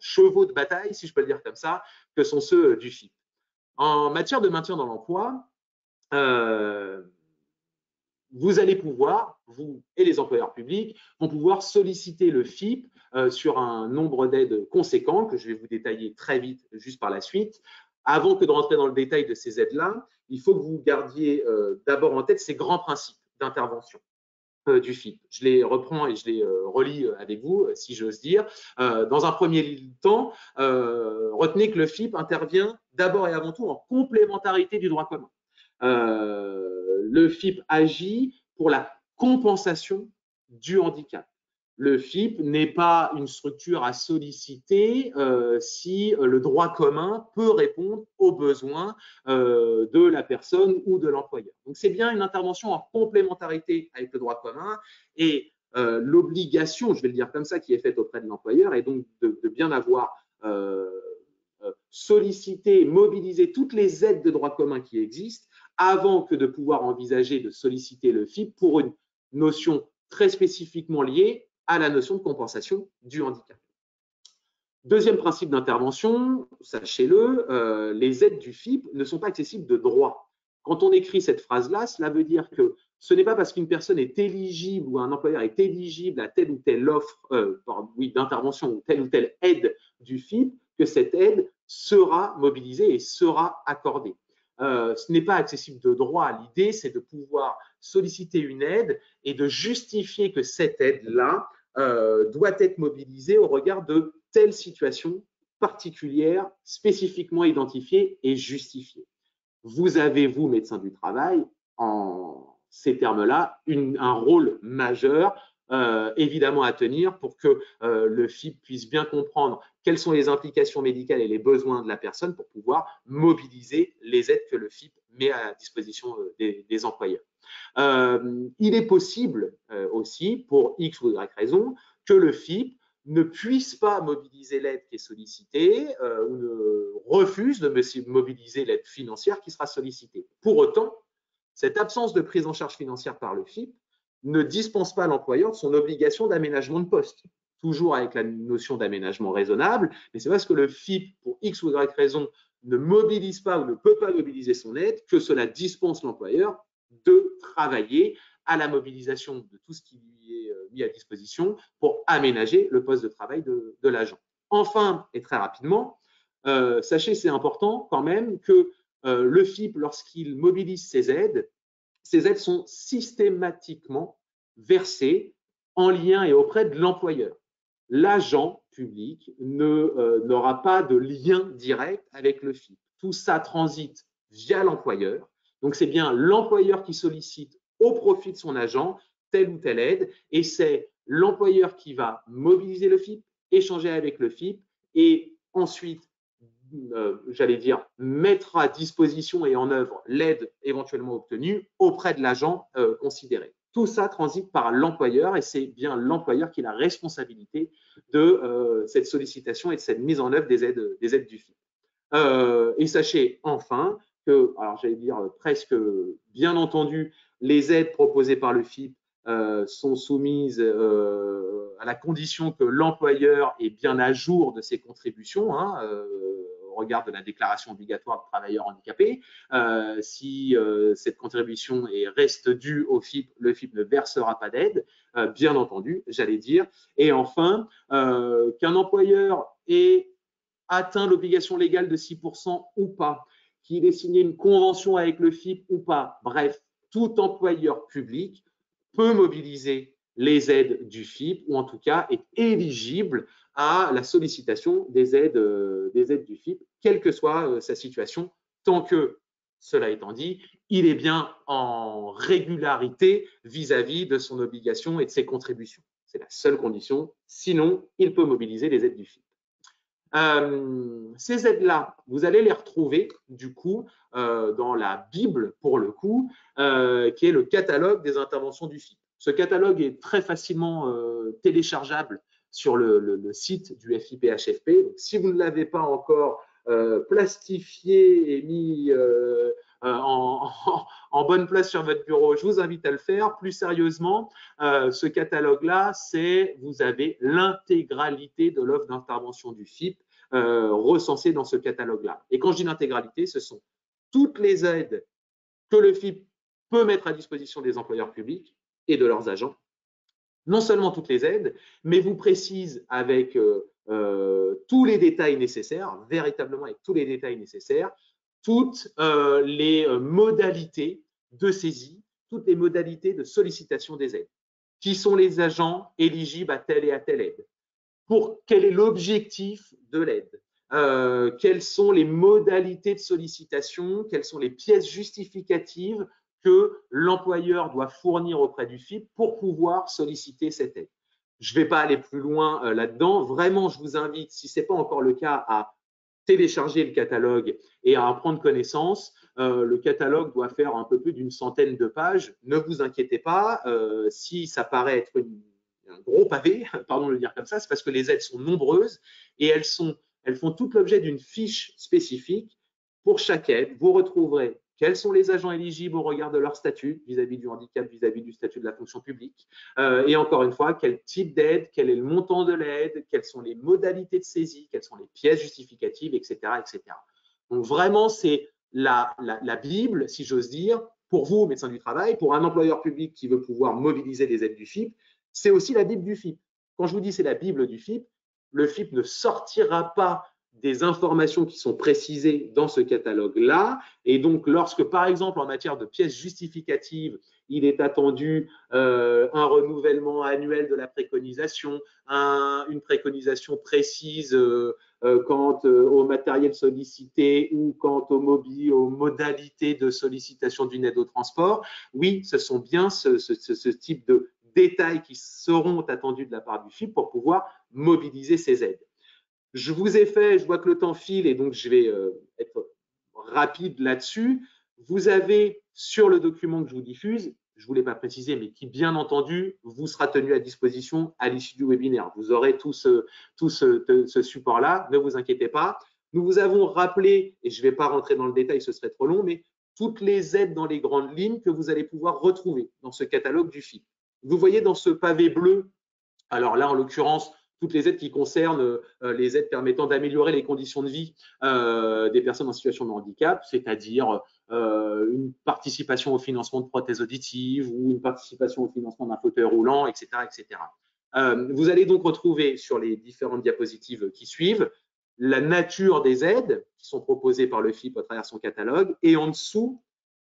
chevaux de bataille, si je peux le dire comme ça, que sont ceux du FIP. En matière de maintien dans l'emploi, vous allez pouvoir, vous et les employeurs publics, vont pouvoir solliciter le FIP sur un nombre d'aides conséquents que je vais vous détailler très vite juste par la suite. Avant que de rentrer dans le détail de ces aides-là, il faut que vous gardiez d'abord en tête ces grands principes d'intervention du FIP. Je les reprends et je les relis avec vous, si j'ose dire. Dans un premier temps, retenez que le FIP intervient d'abord et avant tout en complémentarité du droit commun. Le FIP agit pour la compensation du handicap. Le FIP n'est pas une structure à solliciter si le droit commun peut répondre aux besoins de la personne ou de l'employeur. Donc, c'est bien une intervention en complémentarité avec le droit commun et l'obligation, je vais le dire comme ça, qui est faite auprès de l'employeur est donc de bien avoir solliciter, mobiliser toutes les aides de droit commun qui existent avant que de pouvoir envisager de solliciter le FIP pour une notion très spécifiquement liée à la notion de compensation du handicap. Deuxième principe d'intervention, sachez-le, les aides du FIP ne sont pas accessibles de droit. Quand on écrit cette phrase-là, cela veut dire que ce n'est pas parce qu'une personne est éligible ou un employeur est éligible à telle ou telle offre d'intervention ou telle aide du FIP que cette aide sera mobilisée et sera accordée. Ce n'est pas accessible de droit. L'idée, c'est de pouvoir solliciter une aide et de justifier que cette aide-là doit être mobilisée au regard de telle situation particulière, spécifiquement identifiée et justifiée. Vous avez, vous, médecin du travail, en ces termes-là, un rôle majeur évidemment à tenir pour que le FIP puisse bien comprendre quelles sont les implications médicales et les besoins de la personne pour pouvoir mobiliser les aides que le FIP met à disposition des employeurs. Il est possible aussi, pour X ou Y raison, que le FIP ne puisse pas mobiliser l'aide qui est sollicitée ou ne refuse de mobiliser l'aide financière qui sera sollicitée. Pour autant, cette absence de prise en charge financière par le FIP ne dispense pas l'employeur de son obligation d'aménagement de poste, toujours avec la notion d'aménagement raisonnable, mais c'est parce que le FIP, pour X ou Y raison, ne mobilise pas ou ne peut pas mobiliser son aide que cela dispense l'employeur de travailler à la mobilisation de tout ce qui lui est mis à disposition pour aménager le poste de travail de l'agent. Enfin, et très rapidement, sachez, c'est important quand même que le FIP, lorsqu'il mobilise ses aides sont systématiquement versées en lien et auprès de l'employeur. L'agent public n'aura pas de lien direct avec le FIP. Tout ça transite via l'employeur. Donc, c'est bien l'employeur qui sollicite au profit de son agent telle ou telle aide et c'est l'employeur qui va mobiliser le FIP, échanger avec le FIP et ensuite j'allais dire, mettre à disposition et en œuvre l'aide éventuellement obtenue auprès de l'agent considéré. Tout ça transite par l'employeur et c'est bien l'employeur qui a la responsabilité de cette sollicitation et de cette mise en œuvre des aides du FIP. Et sachez enfin que, alors j'allais dire presque bien entendu, les aides proposées par le FIP sont soumises à la condition que l'employeur est bien à jour de ses contributions, au regard de la déclaration obligatoire de travailleurs handicapés. Si cette contribution reste due au FIP, le FIP ne versera pas d'aide, bien entendu, j'allais dire. Et enfin, qu'un employeur ait atteint l'obligation légale de 6% ou pas, qu'il ait signé une convention avec le FIP ou pas, bref, tout employeur public peut mobiliser les aides du FIP ou en tout cas est éligible à la sollicitation des aides du FIP, quelle que soit sa situation, tant que, cela étant dit, il est bien en régularité vis-à-vis de son obligation et de ses contributions. C'est la seule condition, sinon il peut mobiliser les aides du FIP. Ces aides-là, vous allez les retrouver du coup dans la Bible pour le coup, qui est le catalogue des interventions du FIP. Ce catalogue est très facilement téléchargeable sur le site du FIPHFP. Donc, si vous ne l'avez pas encore plastifié et mis en bonne place sur votre bureau, je vous invite à le faire. Plus sérieusement, ce catalogue-là, vous avez l'intégralité de l'offre d'intervention du FIP recensée dans ce catalogue-là. Et quand je dis l'intégralité, ce sont toutes les aides que le FIP peut mettre à disposition des employeurs publics et de leurs agents. Non seulement toutes les aides, mais vous précise avec tous les détails nécessaires, véritablement avec tous les détails nécessaires, toutes les modalités de saisie, toutes les modalités de sollicitation des aides. Qui sont les agents éligibles à telle et à telle aide? Quel est l'objectif de l'aide? Quelles sont les modalités de sollicitation? Quelles sont les pièces justificatives que l'employeur doit fournir auprès du FIP pour pouvoir solliciter cette aide? Je ne vais pas aller plus loin là-dedans. Vraiment, je vous invite, si ce n'est pas encore le cas, à télécharger le catalogue et à en prendre connaissance. Le catalogue doit faire un peu plus d'une centaine de pages. Ne vous inquiétez pas, si ça paraît être un gros pavé, pardon de le dire comme ça, c'est parce que les aides sont nombreuses et elles sont elles font toutes l'objet d'une fiche spécifique. Pour chaque aide, vous retrouverez quels sont les agents éligibles au regard de leur statut vis-à-vis du handicap, vis-à-vis du statut de la fonction publique. Et encore une fois, quel type d'aide, quel est le montant de l'aide, quelles sont les modalités de saisie, quelles sont les pièces justificatives, etc. etc. Donc vraiment, c'est la Bible, si j'ose dire, pour vous, médecins du travail, pour un employeur public qui veut pouvoir mobiliser des aides du FIP, c'est aussi la Bible du FIP. Quand je vous dis c'est la Bible du FIP, le FIP ne sortira pas des informations qui sont précisées dans ce catalogue-là. Et donc, lorsque, par exemple, en matière de pièces justificatives, il est attendu un renouvellement annuel de la préconisation, une préconisation précise quant au matériel sollicité ou quant aux modalités de sollicitation d'une aide au transport, oui, ce sont bien ce type de détails qui seront attendus de la part du FIP pour pouvoir mobiliser ces aides. Je vous ai fait, je vois que le temps file et donc je vais être rapide là-dessus. Vous avez sur le document que je vous diffuse, je ne vous l'ai pas précisé, mais qui bien entendu vous sera tenu à disposition à l'issue du webinaire. Vous aurez tout ce support-là, ne vous inquiétez pas. Nous vous avons rappelé, et je ne vais pas rentrer dans le détail, ce serait trop long, mais toutes les aides dans les grandes lignes que vous allez pouvoir retrouver dans ce catalogue du FIP. Vous voyez dans ce pavé bleu, alors là en l'occurrence, toutes les aides qui concernent les aides permettant d'améliorer les conditions de vie des personnes en situation de handicap, c'est-à-dire une participation au financement de prothèses auditives ou une participation au financement d'un fauteuil roulant, etc. etc. Vous allez donc retrouver sur les différentes diapositives qui suivent la nature des aides qui sont proposées par le FIP à travers son catalogue et en dessous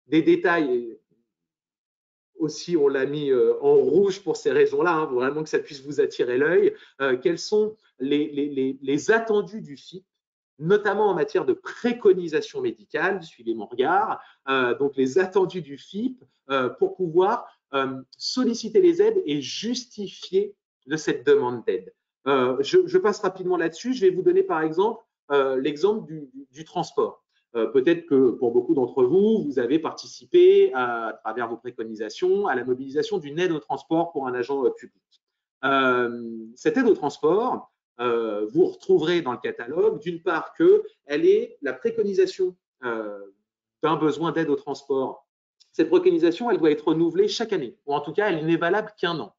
des détails. Aussi, on l'a mis en rouge pour ces raisons-là, hein, pour vraiment que ça puisse vous attirer l'œil. Quels sont les attendus du FIP, notamment en matière de préconisation médicale, suivez mon regard, donc les attendus du FIP pour pouvoir solliciter les aides et justifier de cette demande d'aide. Je passe rapidement là-dessus. Je vais vous donner par exemple l'exemple du transport. Peut-être que pour beaucoup d'entre vous, vous avez participé à travers vos préconisations à la mobilisation d'une aide au transport pour un agent public. Cette aide au transport, vous retrouverez dans le catalogue, d'une part, qu'elle est la préconisation d'un besoin d'aide au transport. Cette préconisation, elle doit être renouvelée chaque année, ou en tout cas, elle n'est valable qu'1 an.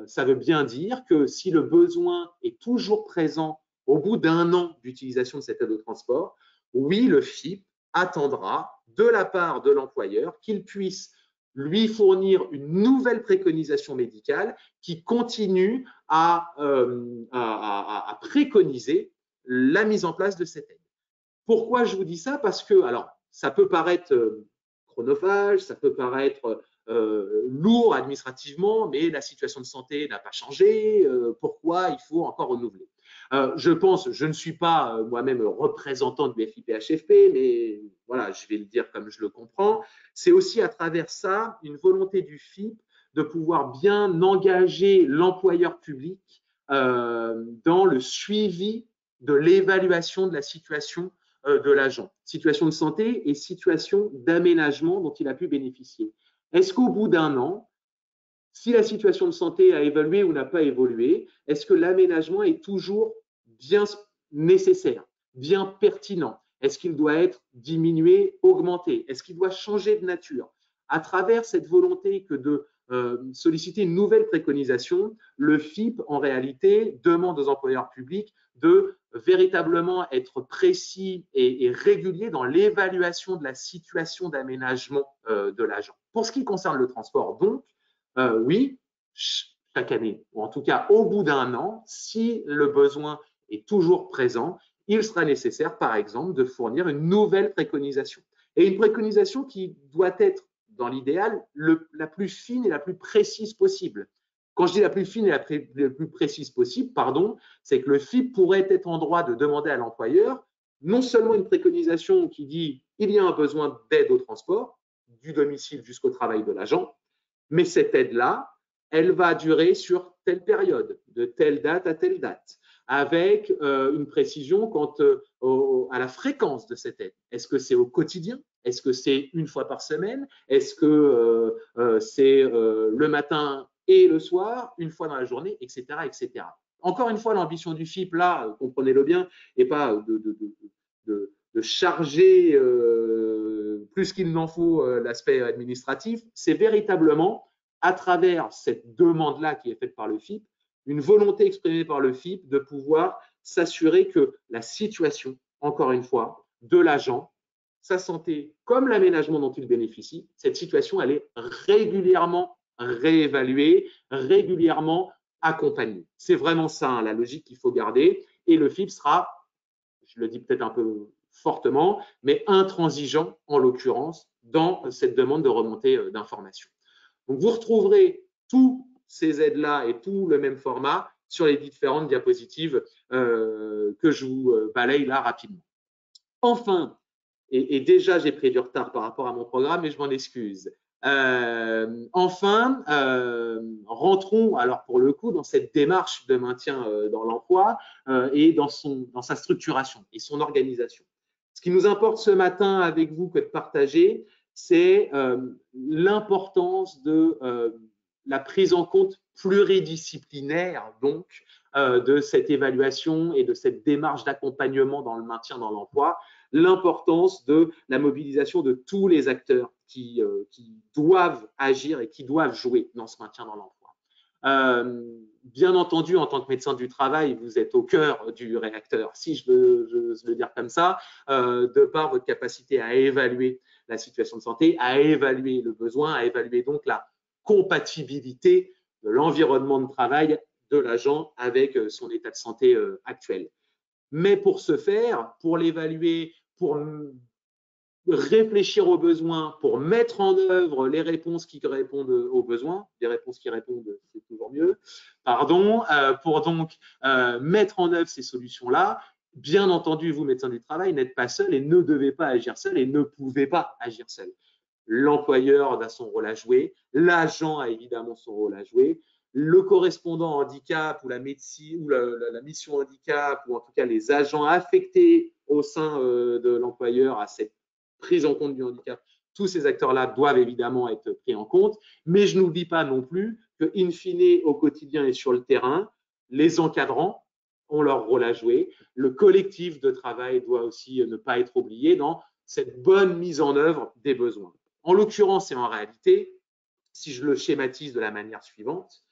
Ça veut bien dire que si le besoin est toujours présent au bout d'1 an d'utilisation de cette aide au transport, oui, le FIP attendra de la part de l'employeur qu'il puisse lui fournir une nouvelle préconisation médicale qui continue à préconiser la mise en place de cette aide. Pourquoi je vous dis ça? Parce que, alors, ça peut paraître chronophage, ça peut paraître lourd administrativement, mais la situation de santé n'a pas changé. Pourquoi il faut encore renouveler? Je ne suis pas moi-même représentant de FIPHFP, mais voilà, je vais le dire comme je le comprends. C'est aussi à travers ça une volonté du FIP de pouvoir bien engager l'employeur public dans le suivi de l'évaluation de la situation de l'agent, situation de santé et situation d'aménagement dont il a pu bénéficier. Est-ce qu'au bout d'1 an, si la situation de santé a évolué ou n'a pas évolué, est-ce que l'aménagement est toujours bien nécessaire, bien pertinent? Est-ce qu'il doit être diminué, augmenté? Est-ce qu'il doit changer de nature? À travers cette volonté que de solliciter une nouvelle préconisation, le FIP, en réalité, demande aux employeurs publics de véritablement être précis et régulier dans l'évaluation de la situation d'aménagement de l'agent. Pour ce qui concerne le transport, donc, oui, chaque année, ou en tout cas au bout d'1 an, si le besoin est toujours présent, il sera nécessaire, par exemple, de fournir une nouvelle préconisation. Et une préconisation qui doit être, dans l'idéal, la plus fine et la plus précise possible. Quand je dis la plus fine et la plus précise possible, pardon, c'est que le FIP pourrait être en droit de demander à l'employeur non seulement une préconisation qui dit il y a un besoin d'aide au transport, du domicile jusqu'au travail de l'agent, mais cette aide-là, elle va durer sur telle période, de telle date à telle date, avec une précision quant à la fréquence de cette aide. Est-ce que c'est au quotidien? Est-ce que c'est une fois par semaine? Est-ce que c'est le matin et le soir, une fois dans la journée, etc., etc. Encore une fois, l'ambition du FIP, là, comprenez-le bien, n'est pas de charger plus qu'il n'en faut l'aspect administratif. C'est véritablement, à travers cette demande-là qui est faite par le FIP, une volonté exprimée par le FIP de pouvoir s'assurer que la situation, encore une fois, de l'agent, sa santé comme l'aménagement dont il bénéficie, cette situation, elle est régulièrement réévaluée, régulièrement accompagnée. C'est vraiment ça, hein, la logique qu'il faut garder. Et le FIP sera, je le dis peut-être un peu fortement, mais intransigeant en l'occurrence dans cette demande de remontée d'informations. Donc, vous retrouverez tous ces aides-là et tout le même format sur les différentes diapositives que je vous balaye là rapidement. Enfin, et déjà j'ai pris du retard par rapport à mon programme et je m'en excuse. Enfin, rentrons alors pour le coup dans cette démarche de maintien dans l'emploi et dans sa structuration et son organisation. Ce qui nous importe ce matin avec vous que de partager, c'est l'importance de la prise en compte pluridisciplinaire donc de cette évaluation et de cette démarche d'accompagnement dans le maintien dans l'emploi, l'importance de la mobilisation de tous les acteurs qui doivent agir et qui doivent jouer dans ce maintien dans l'emploi. Bien entendu, en tant que médecin du travail, vous êtes au cœur du réacteur, si je veux le dire comme ça, de par votre capacité à évaluer la situation de santé, à évaluer le besoin, à évaluer donc la compatibilité de l'environnement de travail de l'agent avec son état de santé actuel. Mais pour ce faire, pour l'évaluer, pour réfléchir aux besoins, pour mettre en œuvre les réponses qui répondent aux besoins, des réponses qui répondent, c'est toujours mieux, pardon, pour donc mettre en œuvre ces solutions-là, bien entendu, vous, médecins du travail, n'êtes pas seul et ne devez pas agir seul et ne pouvez pas agir seul. L'employeur a son rôle à jouer, l'agent a évidemment son rôle à jouer, le correspondant handicap ou la médecine ou la mission handicap ou en tout cas les agents affectés au sein de l'employeur à cette prise en compte du handicap, tous ces acteurs-là doivent évidemment être pris en compte, mais je n'oublie pas non plus que, in fine, au quotidien et sur le terrain, les encadrants ont leur rôle à jouer, le collectif de travail doit aussi ne pas être oublié dans cette bonne mise en œuvre des besoins. En l'occurrence et en réalité, si je le schématise de la manière suivante,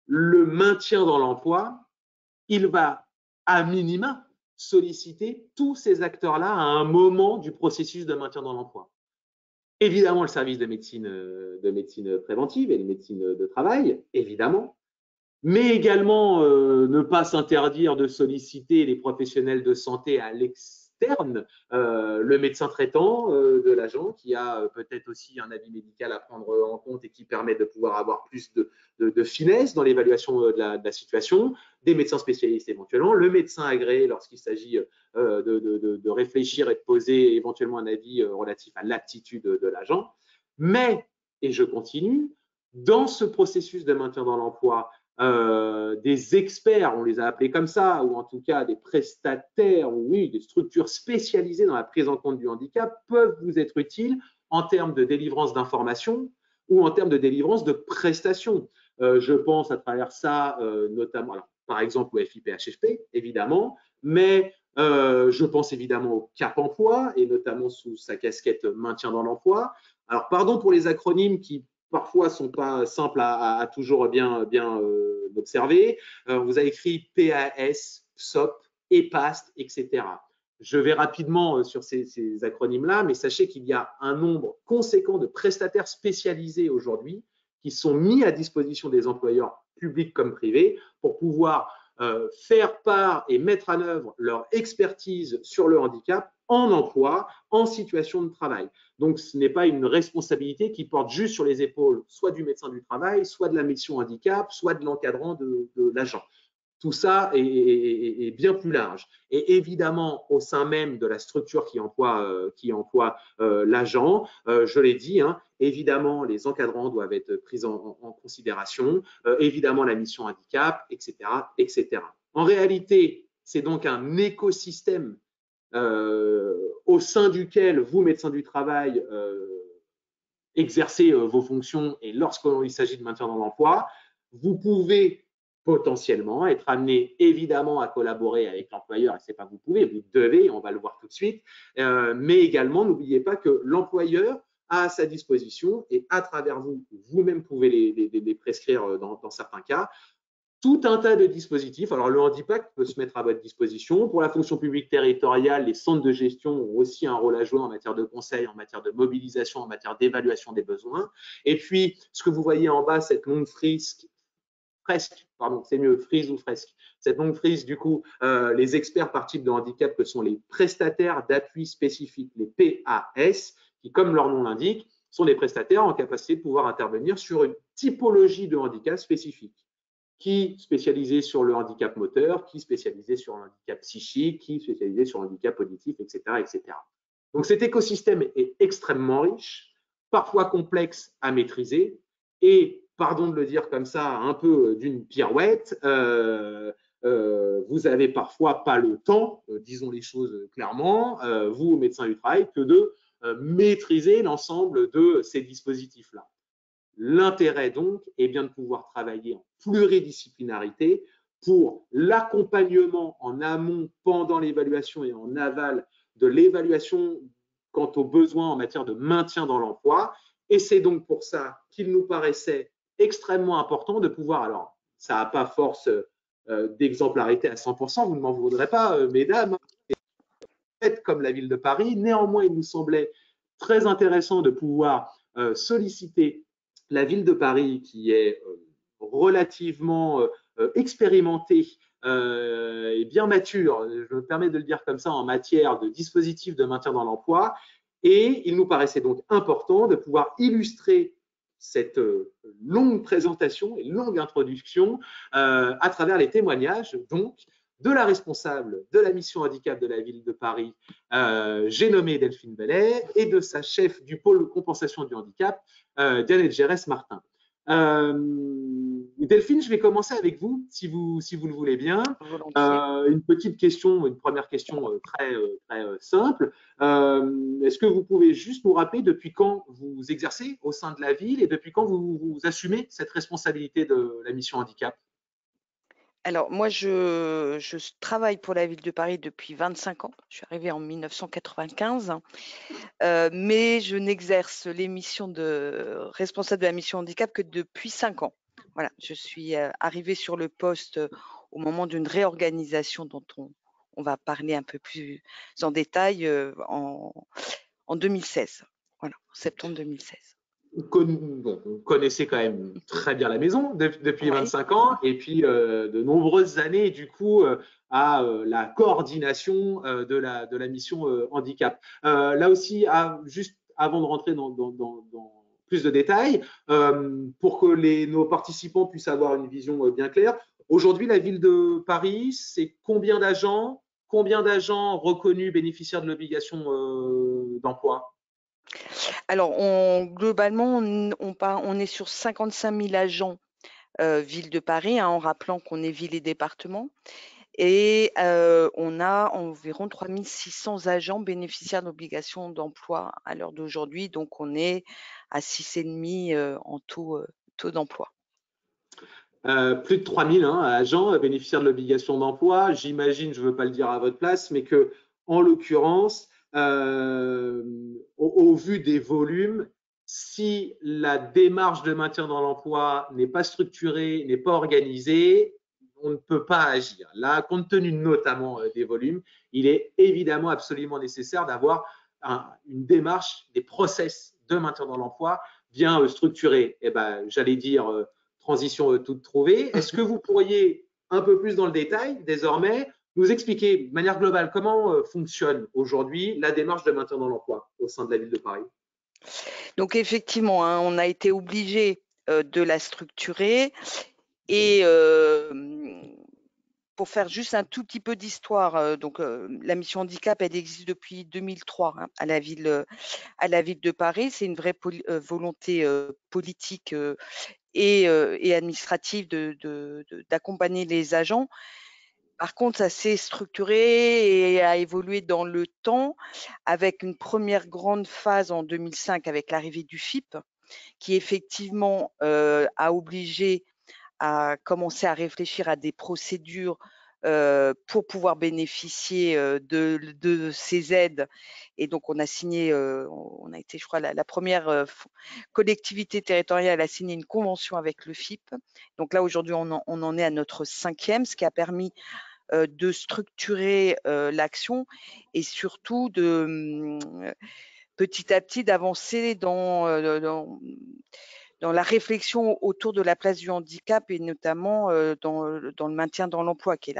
le maintien dans l'emploi, il va à minima solliciter tous ces acteurs-là à un moment du processus de maintien dans l'emploi. Évidemment, le service de médecine préventive et de médecine de travail, évidemment, mais également ne pas s'interdire de solliciter les professionnels de santé à l'externe, le médecin traitant de l'agent qui a peut-être aussi un avis médical à prendre en compte et qui permet de pouvoir avoir plus de finesse dans l'évaluation de la situation, des médecins spécialistes éventuellement, le médecin agréé lorsqu'il s'agit de réfléchir et de poser éventuellement un avis relatif à l'aptitude de l'agent. Mais, et je continue, dans ce processus de maintien dans l'emploi, des experts, on les a appelés comme ça, ou en tout cas des prestataires, ou oui, des structures spécialisées dans la prise en compte du handicap peuvent vous être utiles en termes de délivrance d'informations ou en termes de délivrance de prestations. Je pense à travers ça, notamment, alors, par exemple au FIPHFP, évidemment, mais je pense évidemment au Cap Emploi et notamment sous sa casquette maintien dans l'emploi. Alors, pardon pour les acronymes qui parfois ne sont pas simples à toujours bien observer. Vous avez écrit PAS, PSOP, EPAST, etc. Je vais rapidement sur ces acronymes-là, mais sachez qu'il y a un nombre conséquent de prestataires spécialisés aujourd'hui qui sont mis à disposition des employeurs publics comme privés pour pouvoir faire part et mettre en œuvre leur expertise sur le handicap en emploi, en situation de travail. Donc, ce n'est pas une responsabilité qui porte juste sur les épaules soit du médecin du travail, soit de la mission handicap, soit de l'encadrant de l'agent. Tout ça est bien plus large. Et évidemment, au sein même de la structure qui emploie l'agent, je l'ai dit, hein, évidemment, les encadrants doivent être pris en considération, évidemment, la mission handicap, etc., etc. En réalité, c'est donc un écosystème au sein duquel vous, médecins du travail, exercez vos fonctions et lorsqu'il s'agit de maintien dans l'emploi, vous pouvez potentiellement être amené évidemment à collaborer avec l'employeur, et c'est pas vous pouvez, vous devez, on va le voir tout de suite, mais également n'oubliez pas que l'employeur a à sa disposition, et à travers vous, vous-même pouvez les prescrire dans certains cas, tout un tas de dispositifs. Alors, le handicap peut se mettre à votre disposition. Pour la fonction publique territoriale, les centres de gestion ont aussi un rôle à jouer en matière de conseil, en matière de mobilisation, en matière d'évaluation des besoins. Et puis, ce que vous voyez en bas, cette longue fresque, pardon, c'est mieux, frise ou fresque. Cette longue frise, du coup, les experts par type de handicap que sont les prestataires d'appui spécifiques, les PAS, qui, comme leur nom l'indique, sont des prestataires en capacité de pouvoir intervenir sur une typologie de handicap spécifique. Qui spécialisé sur le handicap moteur, qui spécialisé sur le handicap psychique, qui spécialisé sur le handicap auditif, etc., etc. Donc cet écosystème est extrêmement riche, parfois complexe à maîtriser, et, pardon de le dire comme ça, un peu d'une pirouette, vous n'avez parfois pas le temps, disons les choses clairement, vous, médecins du travail, que de maîtriser l'ensemble de ces dispositifs-là. L'intérêt donc est bien de pouvoir travailler en pluridisciplinarité pour l'accompagnement en amont, pendant l'évaluation et en aval de l'évaluation quant aux besoins en matière de maintien dans l'emploi. Et c'est donc pour ça qu'il nous paraissait extrêmement important de pouvoir, alors ça n'a pas force d'exemplarité à 100%, vous ne m'en voudrez pas, mesdames, faites comme la ville de Paris. Néanmoins, il nous semblait très intéressant de pouvoir solliciter la ville de Paris, qui est relativement expérimentée et bien mature, je me permets de le dire comme ça, en matière de dispositifs de maintien dans l'emploi. Et il nous paraissait donc important de pouvoir illustrer cette longue présentation et longue introduction à travers les témoignages donc de la responsable de la mission handicap de la ville de Paris, j'ai nommé Delphine Bellet, et de sa chef du pôle compensation du handicap, Diane Gérès-Martin. Delphine, je vais commencer avec vous, si vous le voulez bien. Une petite question, une première question très simple. Est-ce que vous pouvez juste nous rappeler depuis quand vous exercez au sein de la ville et depuis quand vous assumez cette responsabilité de la mission handicap? Alors, moi, je travaille pour la ville de Paris depuis 25 ans. Je suis arrivée en 1995, mais je n'exerce les missions de responsable de la mission handicap que depuis 5 ans. Voilà, je suis arrivée sur le poste au moment d'une réorganisation dont on va parler un peu plus en détail en 2016. Voilà, en septembre 2016. Vous connaissez quand même très bien la maison depuis 25 Oui. ans, et puis de nombreuses années du coup à la coordination de la mission handicap. Là aussi, juste avant de rentrer dans plus de détails, pour que nos participants puissent avoir une vision bien claire, aujourd'hui la ville de Paris, c'est combien d'agents reconnus bénéficiaires de l'obligation d'emploi? Alors, globalement, on est sur 55 000 agents ville de Paris, en rappelant qu'on est ville et département. Et on a environ 3 600 agents bénéficiaires d'obligations d'emploi à l'heure d'aujourd'hui. Donc, on est à 6,5 en taux d'emploi. Plus de 3000 agents bénéficiaires de l'obligation d'emploi. J'imagine, je ne veux pas le dire à votre place, mais que, en l'occurrence, au vu des volumes, si la démarche de maintien dans l'emploi n'est pas structurée, n'est pas organisée, on ne peut pas agir. Là, compte tenu notamment des volumes, il est évidemment absolument nécessaire d'avoir une démarche, des process de maintien dans l'emploi bien structurés. Et j'allais dire transition toute trouvée. Est-ce que vous pourriez, un peu plus dans le détail, désormais, nous expliquer de manière globale comment fonctionne aujourd'hui la démarche de maintien dans l'emploi au sein de la ville de Paris? Donc, effectivement, on a été obligé de la structurer. Et pour faire juste un tout petit peu d'histoire, donc la mission handicap, elle existe depuis 2003 à la ville de Paris. C'est une vraie volonté politique et administrative d'accompagner les agents. Par contre, ça s'est structuré et a évolué dans le temps, avec une première grande phase en 2005 avec l'arrivée du FIP, qui effectivement a obligé a commencé à réfléchir à des procédures pour pouvoir bénéficier de ces aides. Et donc, on a signé, on a été, je crois, la première collectivité territoriale à signer une convention avec le FIP. Donc là, aujourd'hui, on en est à notre 5e, ce qui a permis de structurer l'action et surtout de petit à petit d'avancer dans la réflexion autour de la place du handicap et notamment dans le maintien dans l'emploi, qui est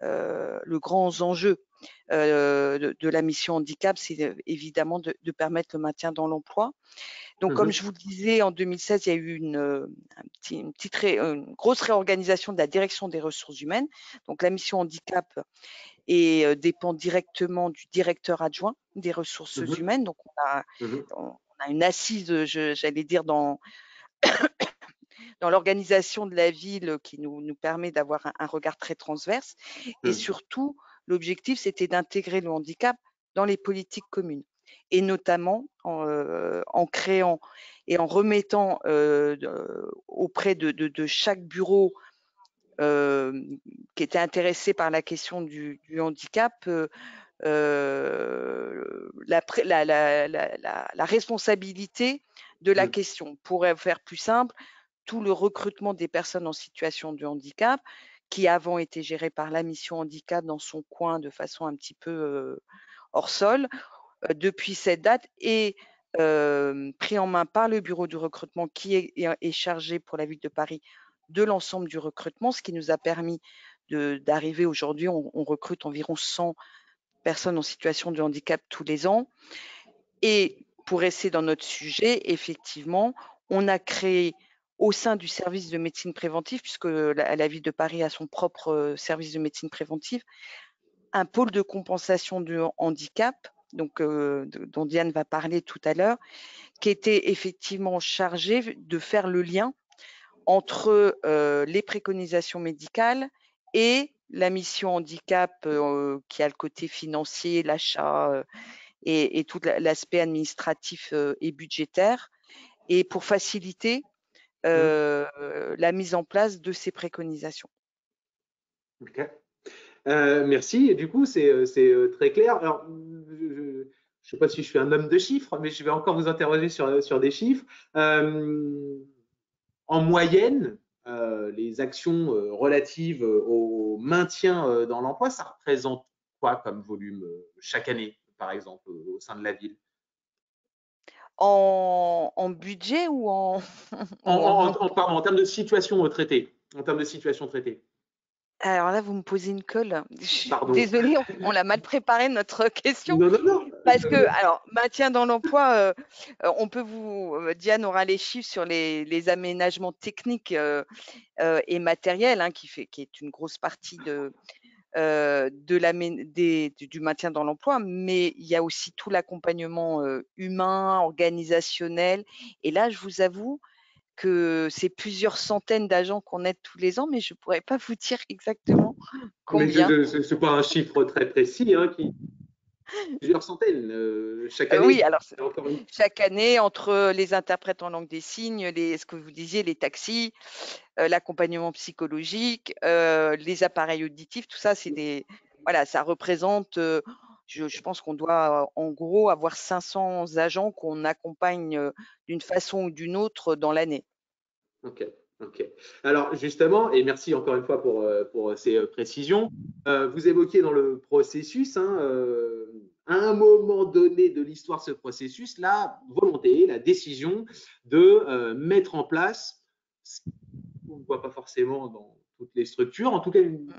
le grand enjeu de la mission handicap, c'est évidemment de permettre le maintien dans l'emploi. Donc, comme je vous le disais, en 2016, il y a eu une grosse réorganisation de la direction des ressources humaines. Donc, la mission handicap dépend directement du directeur adjoint des ressources humaines. Donc, on a une assise, j'allais dire, dans l'organisation de la ville qui nous permet d'avoir un regard très transverse. Et surtout, l'objectif, c'était d'intégrer le handicap dans les politiques communes. Et notamment en créant et en remettant auprès de chaque bureau qui était intéressé par la question du handicap la responsabilité de la question. Pour faire plus simple, tout le recrutement des personnes en situation de handicap, qui avant était géré par la mission handicap dans son coin de façon un petit peu hors sol, depuis cette date est pris en main par le bureau du recrutement qui est chargé pour la ville de Paris de l'ensemble du recrutement, ce qui nous a permis d'arriver aujourd'hui, on recrute environ 100 personnes en situation de handicap tous les ans. Et pour rester dans notre sujet, effectivement, on a créé au sein du service de médecine préventive, puisque la ville de Paris a son propre service de médecine préventive, un pôle de compensation du handicap, donc, dont Diane va parler tout à l'heure, qui était effectivement chargé de faire le lien entre les préconisations médicales et la mission handicap qui a le côté financier, l'achat et tout l'aspect administratif et budgétaire, et pour faciliter la mise en place de ces préconisations. Ok. Merci. Et du coup, c'est très clair. Alors, je ne sais pas si je suis un homme de chiffres, mais je vais encore vous interroger sur des chiffres. En moyenne, les actions relatives au maintien dans l'emploi, ça représente quoi comme volume chaque année, par exemple, au sein de la ville? En budget ou en termes de situation traitée. En termes de situation traitée. Alors là, vous me posez une colle. Je suis désolée, on l'a mal préparé notre question. Non. Parce que, alors, maintien dans l'emploi, on peut Diane aura les chiffres sur les aménagements techniques et matériels, hein, qui est une grosse partie du maintien dans l'emploi, mais il y a aussi tout l'accompagnement humain, organisationnel. Et là, je vous avoue que c'est plusieurs centaines d'agents qu'on aide tous les ans, mais je ne pourrais pas vous dire exactement combien. Mais ce n'est pas un chiffre très précis, hein, plusieurs centaines chaque année. Oui, alors chaque année, entre les interprètes en langue des signes, ce que vous disiez, les taxis, l'accompagnement psychologique, les appareils auditifs, tout ça, voilà, ça représente, je pense qu'on doit en gros avoir 500 agents qu'on accompagne d'une façon ou d'une autre dans l'année. Ok. Alors justement, et merci encore une fois pour ces précisions, vous évoquiez dans le processus, hein, à un moment donné de l'histoire de ce processus, la volonté, la décision de mettre en place ce qu'on ne voit pas forcément dans toutes les structures, en tout cas une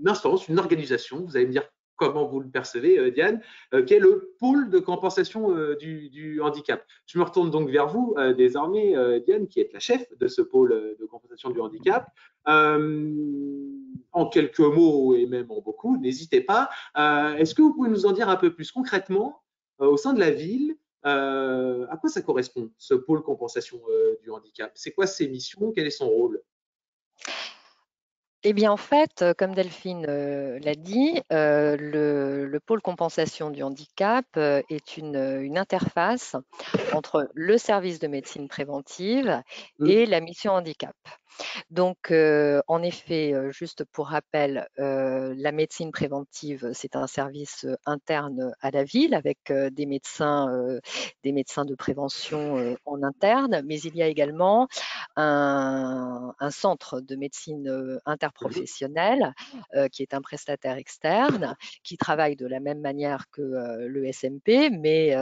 instance, une organisation, vous allez me dire comment vous le percevez, Diane, qui est le pôle de compensation du handicap. Je me retourne donc vers vous désormais, Diane, qui êtes la chef de ce pôle de compensation du handicap. En quelques mots et même en beaucoup, n'hésitez pas. Est-ce que vous pouvez nous en dire un peu plus concrètement au sein de la ville? À quoi ça correspond, ce pôle compensation du handicap? C'est quoi ses missions? Quel est son rôle? Eh bien, en fait, comme Delphine l'a dit, le pôle compensation du handicap est une interface entre le service de médecine préventive et la mission handicap. Donc, en effet, juste pour rappel, la médecine préventive, c'est un service interne à la ville avec des médecins de prévention en interne, mais il y a également un centre de médecine interprofessionnelle qui est un prestataire externe qui travaille de la même manière que le SMP, mais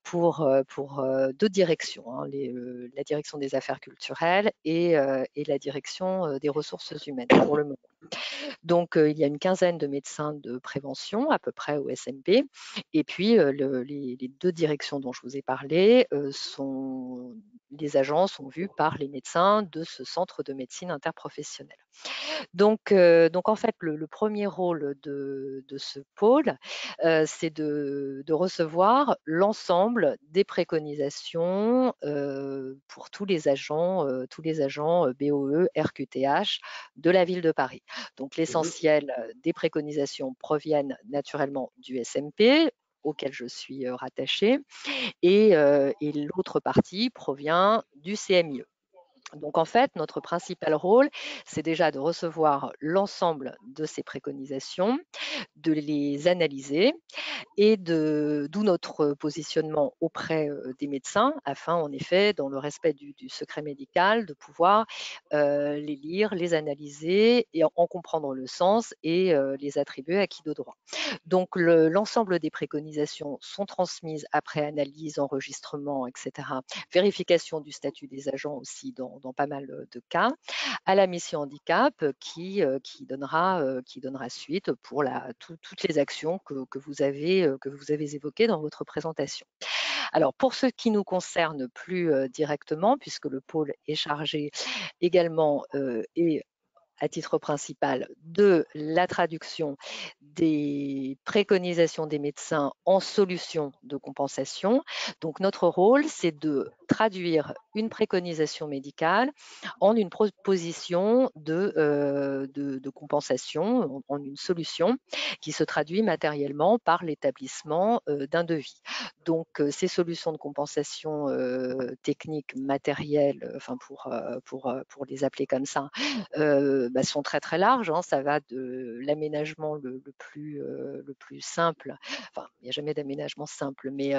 pour deux directions, hein, la direction des affaires culturelles et la direction des ressources humaines pour le moment. Donc, il y a une quinzaine de médecins de prévention à peu près au SMP. Et puis, les deux directions dont je vous ai parlé, les agents sont vus par les médecins de ce centre de médecine interprofessionnelle. Donc en fait, le premier rôle de ce pôle, c'est de recevoir l'ensemble des préconisations pour tous les agents BOE, RQTH de la ville de Paris. Donc l'essentiel des préconisations proviennent naturellement du SMP, auquel je suis rattachée, et l'autre partie provient du CMIE. Donc en fait, notre principal rôle, c'est déjà de recevoir l'ensemble de ces préconisations, de les analyser et d'où notre positionnement auprès des médecins afin, en effet, dans le respect du secret médical, de pouvoir les lire, les analyser et en comprendre le sens et les attribuer à qui de droit. Donc l'ensemble des préconisations sont transmises après analyse, enregistrement, etc. Vérification du statut des agents aussi dans pas mal de cas, à la mission handicap qui donnera suite pour toutes les actions que vous avez évoquées dans votre présentation. Alors, pour ce qui nous concerne plus directement, puisque le pôle est chargé également et à titre principal de la traduction des préconisations des médecins en solutions de compensation. Donc notre rôle, c'est de traduire une préconisation médicale en une proposition de compensation, en une solution qui se traduit matériellement par l'établissement d'un devis. Donc ces solutions de compensation techniques, matérielles, enfin pour les appeler comme ça, sont très très larges. Hein. Ça va de l'aménagement le plus simple. Enfin, il n'y a jamais d'aménagement simple, mais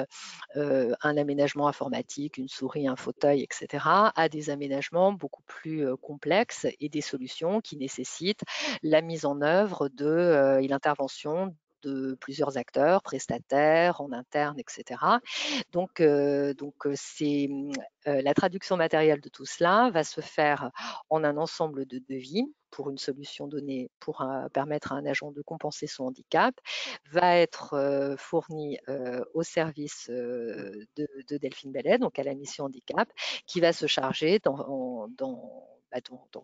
un aménagement informatique, une souris, un fauteuil, etc., à des aménagements beaucoup plus complexes et des solutions qui nécessitent la mise en œuvre et l'intervention de plusieurs acteurs, prestataires, en interne, etc. Donc la traduction matérielle de tout cela va se faire en un ensemble de devis pour une solution donnée pour permettre à un agent de compenser son handicap, va être fourni au service de Delphine Bellet, donc à la mission handicap, qui va se charger d'en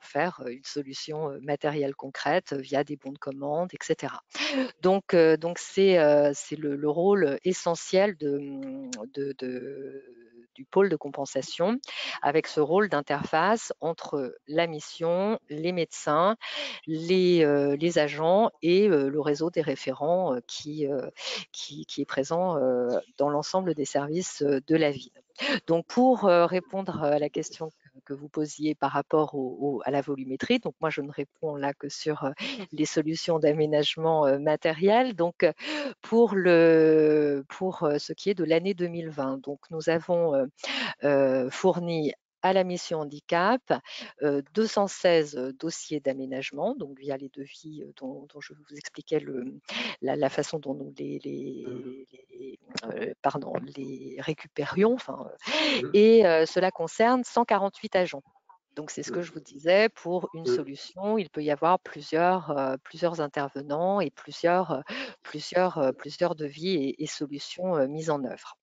faire une solution matérielle concrète via des bons de commande, etc. Donc c'est le rôle essentiel du pôle de compensation, avec ce rôle d'interface entre la mission, les médecins, les agents et le réseau des référents qui est présent dans l'ensemble des services de la ville. Donc pour répondre à la question que vous posiez par rapport à la volumétrie, donc moi je ne réponds là que sur les solutions d'aménagement matériel. Donc pour ce qui est de l'année 2020, donc nous avons fourni à la mission handicap 216 dossiers d'aménagement, donc via les devis dont je vous expliquais la façon dont nous les récupérions, et cela concerne 148 agents. Donc c'est ce que je vous disais, pour une solution, il peut y avoir plusieurs intervenants et plusieurs devis et solutions mises en œuvre.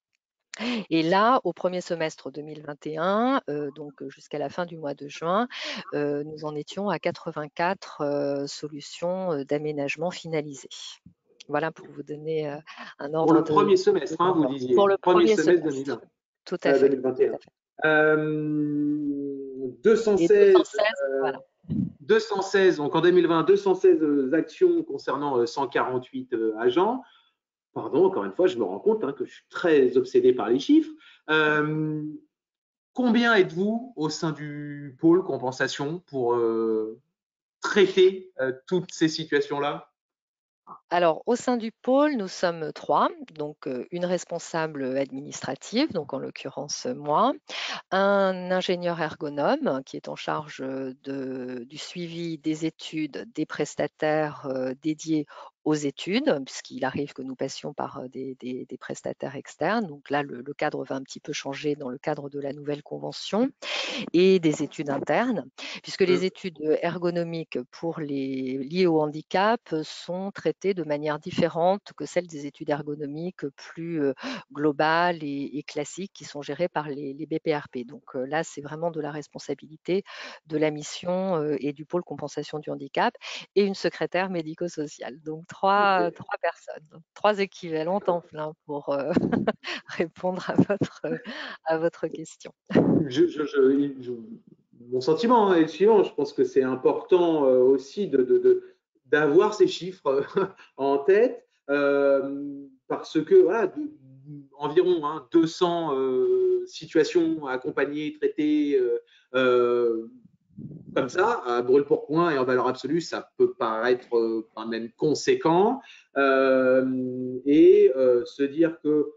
Et là, au premier semestre 2021, donc jusqu'à la fin du mois de juin, nous en étions à 84 solutions d'aménagement finalisées. Voilà pour vous donner un ordre. Pour le premier semestre, vous disiez. Pour le premier semestre 2020. Tout à fait. 2021. 216, voilà. 216, donc en 2020, 216 actions concernant 148 agents. Pardon, encore une fois, je me rends compte que je suis très obsédé par les chiffres. Combien êtes-vous au sein du pôle compensation pour traiter toutes ces situations-là? Alors, au sein du pôle, nous sommes 3, donc une responsable administrative, donc en l'occurrence moi, un ingénieur ergonome qui est en charge du suivi des études des prestataires dédiés aux études, puisqu'il arrive que nous passions par des prestataires externes. Donc là, le cadre va un petit peu changer dans le cadre de la nouvelle convention, et des études internes, puisque les études ergonomiques pour les liées au handicap sont traitées de manière différente que celles des études ergonomiques plus globales et classiques qui sont gérées par les BPRP. Donc là, c'est vraiment de la responsabilité de la mission et du pôle compensation du handicap et une secrétaire médico-sociale. Donc trois personnes, 3 équivalents temps plein pour répondre à votre question. Mon sentiment est le suivant, je pense que c'est important aussi d'avoir ces chiffres en tête parce que voilà, environ 200 situations accompagnées, traitées comme ça, à brûle-pourpoint et en valeur absolue, ça peut paraître quand même conséquent se dire que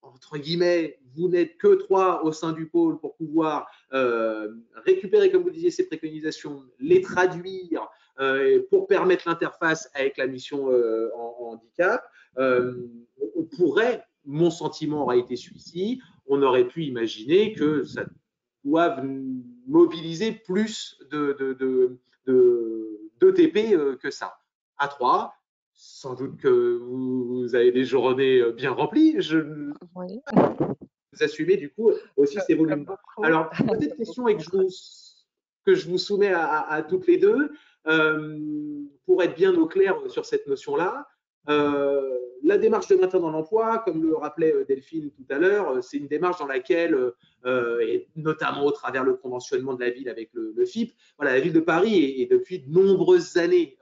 entre guillemets, vous n'êtes que 3 au sein du pôle pour pouvoir récupérer, comme vous disiez, ces préconisations, les traduire pour permettre l'interface avec la mission en handicap. On pourrait, mon sentiment aurait été celui-ci, on aurait pu imaginer que ça doive mobiliser plus d'ETP que ça. À 3, sans doute que vous avez des journées bien remplies. Oui. Vous assumez du coup aussi ces volumes. Alors, petite question que je vous soumets à toutes les deux, pour être bien au clair sur cette notion-là. La démarche de maintien dans l'emploi, comme le rappelait Delphine tout à l'heure, c'est une démarche dans laquelle, et notamment au travers le conventionnement de la ville avec le FIP, voilà, la ville de Paris est depuis de nombreuses années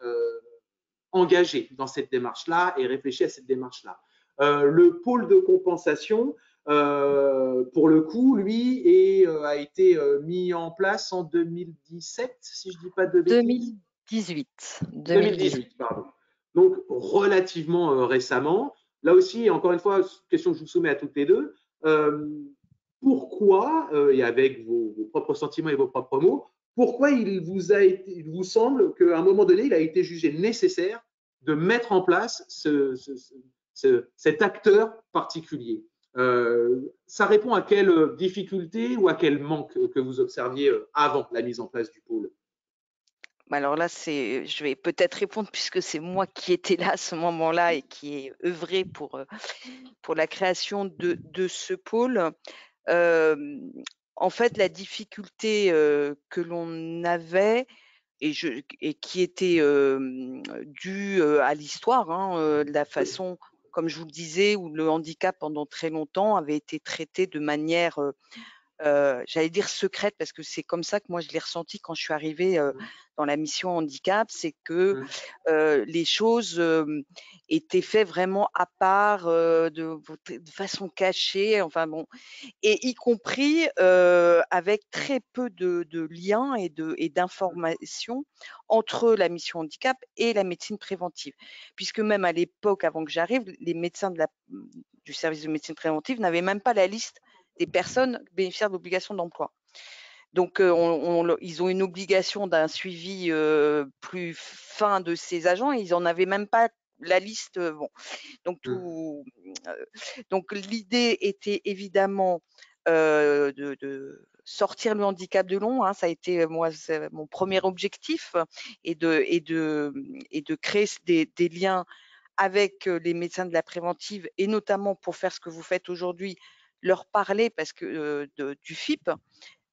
engagée dans cette démarche-là et réfléchit à cette démarche-là. Le pôle de compensation, pour le coup, lui, a été mis en place en 2017, si je ne dis pas de bêtises. 2018, pardon. Donc, relativement récemment. Là aussi, encore une fois, question que je vous soumets à toutes les deux. Pourquoi, et avec vos propres sentiments et vos propres mots, pourquoi il vous semble qu'à un moment donné, il a été jugé nécessaire de mettre en place cet acteur particulier? Ça répond à quelle difficulté ou à quel manque que vous observiez avant la mise en place du pôle? Alors là, je vais peut-être répondre puisque c'est moi qui étais là à ce moment-là et qui ai œuvré pour la création de ce pôle. En fait, la difficulté que l'on avait et qui était due à l'histoire, de la façon, comme je vous le disais, où le handicap pendant très longtemps avait été traité de manière j'allais dire secrète parce que c'est comme ça que moi je l'ai ressenti quand je suis arrivée dans la mission handicap, c'est que les choses étaient faites vraiment à part, de façon cachée, enfin bon, et y compris avec très peu de liens et d'informations entre la mission handicap et la médecine préventive. Puisque même à l'époque, avant que j'arrive, les médecins du service de médecine préventive n'avaient même pas la liste des personnes bénéficiaires d'obligations d'emploi. Donc, ils ont une obligation d'un suivi plus fin de ces agents et ils n'en avaient même pas la liste. Bon. Donc l'idée était évidemment de sortir le handicap de long. Ça a été mon premier objectif et de créer des liens avec les médecins de la préventive et notamment pour faire ce que vous faites aujourd'hui, leur parler parce que du FIP,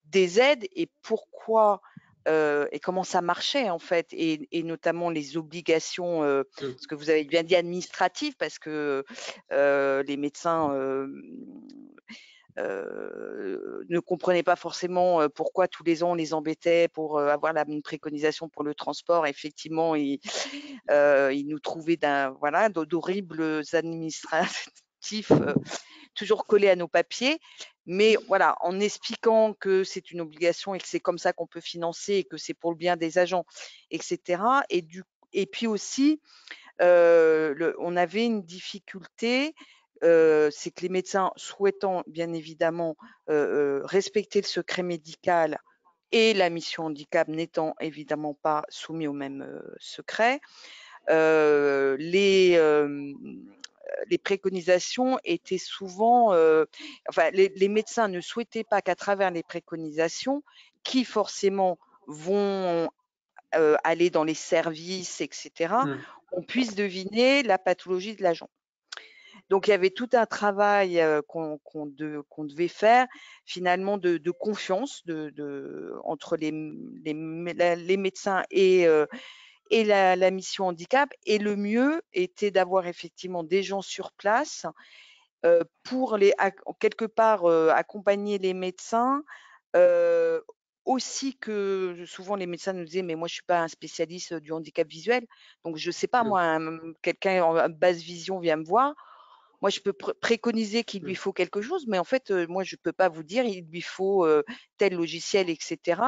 des aides et pourquoi et comment ça marchait en fait et notamment les obligations, ce que vous avez bien dit administratives parce que les médecins ne comprenaient pas forcément pourquoi tous les ans on les embêtait pour avoir une préconisation pour le transport. Effectivement, ils nous trouvaient voilà, d'horribles administratifs toujours collés à nos papiers. Mais voilà, en expliquant que c'est une obligation et que c'est comme ça qu'on peut financer et que c'est pour le bien des agents, etc. Et puis aussi, on avait une difficulté, c'est que les médecins souhaitant bien évidemment respecter le secret médical et la mission handicap n'étant évidemment pas soumis au même secret, les préconisations étaient souvent, enfin, les médecins ne souhaitaient pas qu'à travers les préconisations, qui forcément vont aller dans les services, etc., on puisse deviner la pathologie de l'agent. Donc, il y avait tout un travail qu'on devait faire, finalement, de confiance entre les médecins et la mission handicap. Et le mieux était d'avoir effectivement des gens sur place pour quelque part accompagner les médecins. Aussi que souvent les médecins nous disaient mais moi je suis pas un spécialiste du handicap visuel, donc je sais pas moi, quelqu'un en basse vision vient me voir, moi je peux préconiser qu'il lui faut quelque chose, mais en fait moi je peux pas vous dire il lui faut tel logiciel, etc.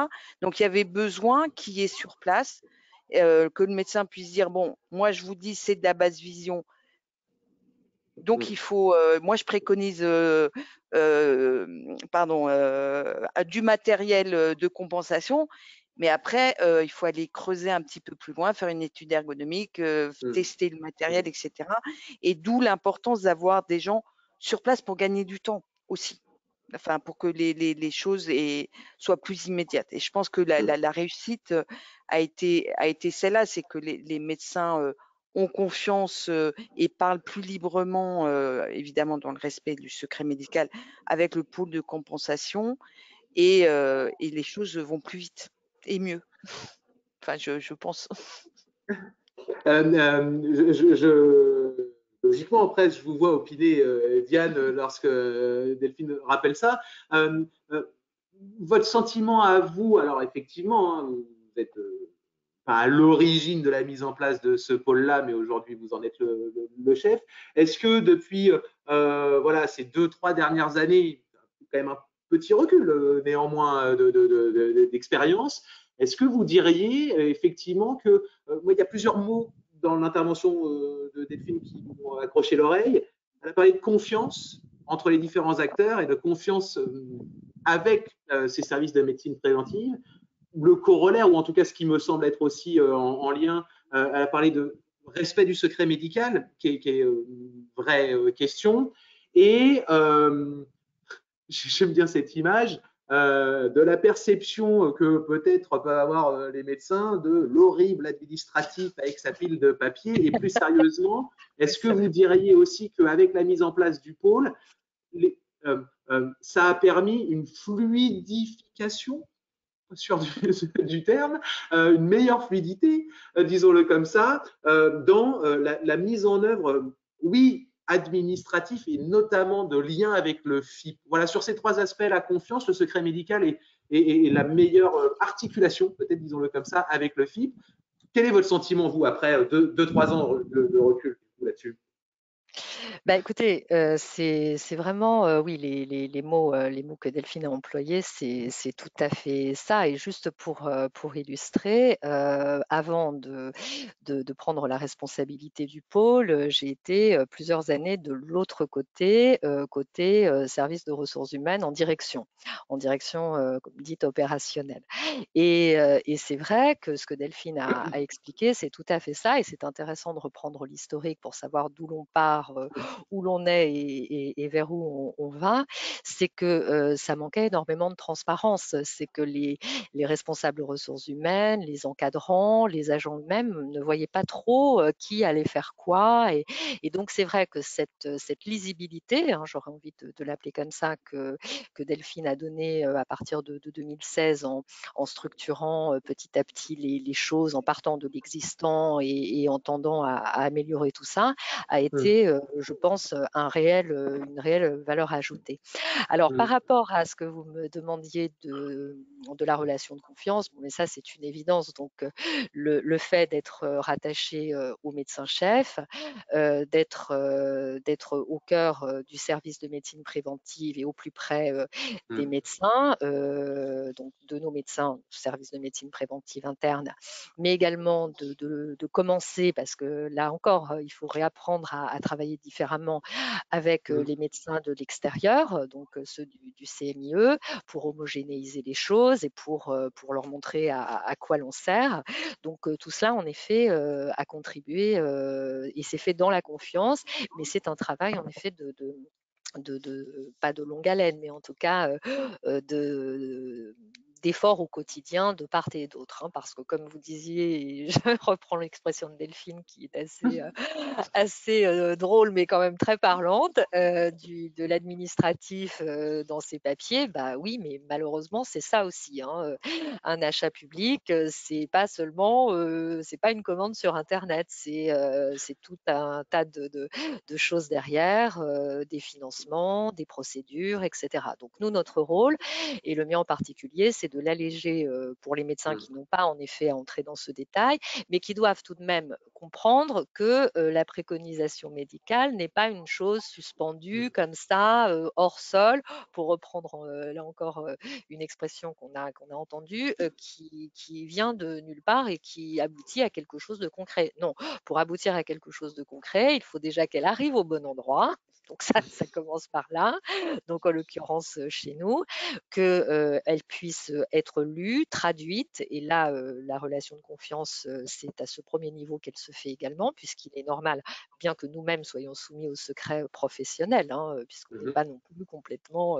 Donc il y avait besoin qu'il y ait sur place que le médecin puisse dire bon moi je vous dis c'est de la basse vision. Donc, il faut, moi, je préconise du matériel de compensation, mais après, il faut aller creuser un petit peu plus loin, faire une étude ergonomique, tester le matériel, etc. Et d'où l'importance d'avoir des gens sur place pour gagner du temps aussi, enfin, pour que les choses soient plus immédiates. Et je pense que la réussite a été celle-là, c'est que les médecins ont confiance et parlent plus librement, évidemment dans le respect du secret médical, avec le pôle de compensation et les choses vont plus vite et mieux. Enfin, je pense. Logiquement, après, je vous vois opiner, Diane, lorsque Delphine rappelle ça. Votre sentiment à vous, alors effectivement, hein, vous êtes à l'origine de la mise en place de ce pôle-là, mais aujourd'hui vous en êtes le chef. Est-ce que depuis voilà, ces 2-3 dernières années, quand même un petit recul néanmoins d'expérience, est-ce que vous diriez effectivement que moi, il y a plusieurs mots dans l'intervention de Delphine qui m'ont accroché l'oreille. Elle a parlé de confiance entre les différents acteurs et de confiance avec ces services de médecine préventive. Le corollaire, ou en tout cas ce qui me semble être aussi en lien, elle a parlé de respect du secret médical, qui est une vraie question. Et j'aime bien cette image de la perception que peut-être peuvent avoir les médecins de l'horrible administratif avec sa pile de papier. Et plus sérieusement, est-ce que vous diriez aussi qu'avec la mise en place du pôle, ça a permis une fluidification sur du terme, une meilleure fluidité, disons-le comme ça, dans la mise en œuvre, oui, administratif et notamment de lien avec le FIP. Voilà, sur ces trois aspects, la confiance, le secret médical et la meilleure articulation, peut-être disons-le comme ça, avec le FIP. Quel est votre sentiment, vous, après 2-3 ans de recul là-dessus? Bah, écoutez, c'est vraiment, oui, les mots que Delphine a employés, c'est tout à fait ça. Et juste pour illustrer, avant de prendre la responsabilité du pôle, j'ai été plusieurs années de l'autre côté, côté service de ressources humaines en direction dite opérationnelle. Et c'est vrai que ce que Delphine a expliqué, c'est tout à fait ça. Et c'est intéressant de reprendre l'historique pour savoir d'où l'on part, où l'on est et vers où on va. C'est que ça manquait énormément de transparence. C'est que les responsables ressources humaines, les encadrants, les agents eux-mêmes ne voyaient pas trop qui allait faire quoi. Et donc, c'est vrai que cette lisibilité, hein, j'aurais envie de l'appeler comme ça, que Delphine a donnée à partir de 2016 en structurant petit à petit les choses, en partant de l'existant et en tendant à améliorer tout ça, a été je pense, une réelle valeur ajoutée. Alors, par rapport à ce que vous me demandiez de la relation de confiance, bon, mais ça, c'est une évidence. Donc, le fait d'être rattaché au médecin-chef, d'être au cœur du service de médecine préventive et au plus près des médecins, donc de nos médecins, service de médecine préventive interne, mais également de commencer, parce que là encore, il faut réapprendre à travailler différemment avec les médecins de l'extérieur, donc ceux du CMIE, pour homogénéiser les choses et pour leur montrer à quoi l'on sert. Donc tout cela, en effet, a contribué et c'est fait dans la confiance, mais c'est un travail, en effet, pas de longue haleine, mais en tout cas d'efforts au quotidien de part et d'autre, hein, parce que comme vous disiez, et je reprends l'expression de Delphine qui est assez drôle, mais quand même très parlante, de l'administratif dans ces papiers, bah oui, mais malheureusement, c'est ça aussi, hein, un achat public, c'est pas seulement, c'est pas une commande sur Internet, c'est tout un tas de choses derrière, des financements, des procédures, etc. Donc nous, notre rôle, et le mien en particulier, c'est de l'alléger pour les médecins qui n'ont pas en effet à entrer dans ce détail, mais qui doivent tout de même comprendre que la préconisation médicale n'est pas une chose suspendue comme ça, hors sol, pour reprendre là encore une expression qu'on a entendue, qui vient de nulle part et qui aboutit à quelque chose de concret. Non, pour aboutir à quelque chose de concret, il faut déjà qu'elle arrive au bon endroit. Donc ça commence par là, donc en l'occurrence chez nous, qu'elle puisse être lue, traduite, et là la relation de confiance, c'est à ce premier niveau qu'elle se fait également, puisqu'il est normal, bien que nous-mêmes soyons soumis au secret professionnel, hein, puisqu'on n'est pas non plus complètement,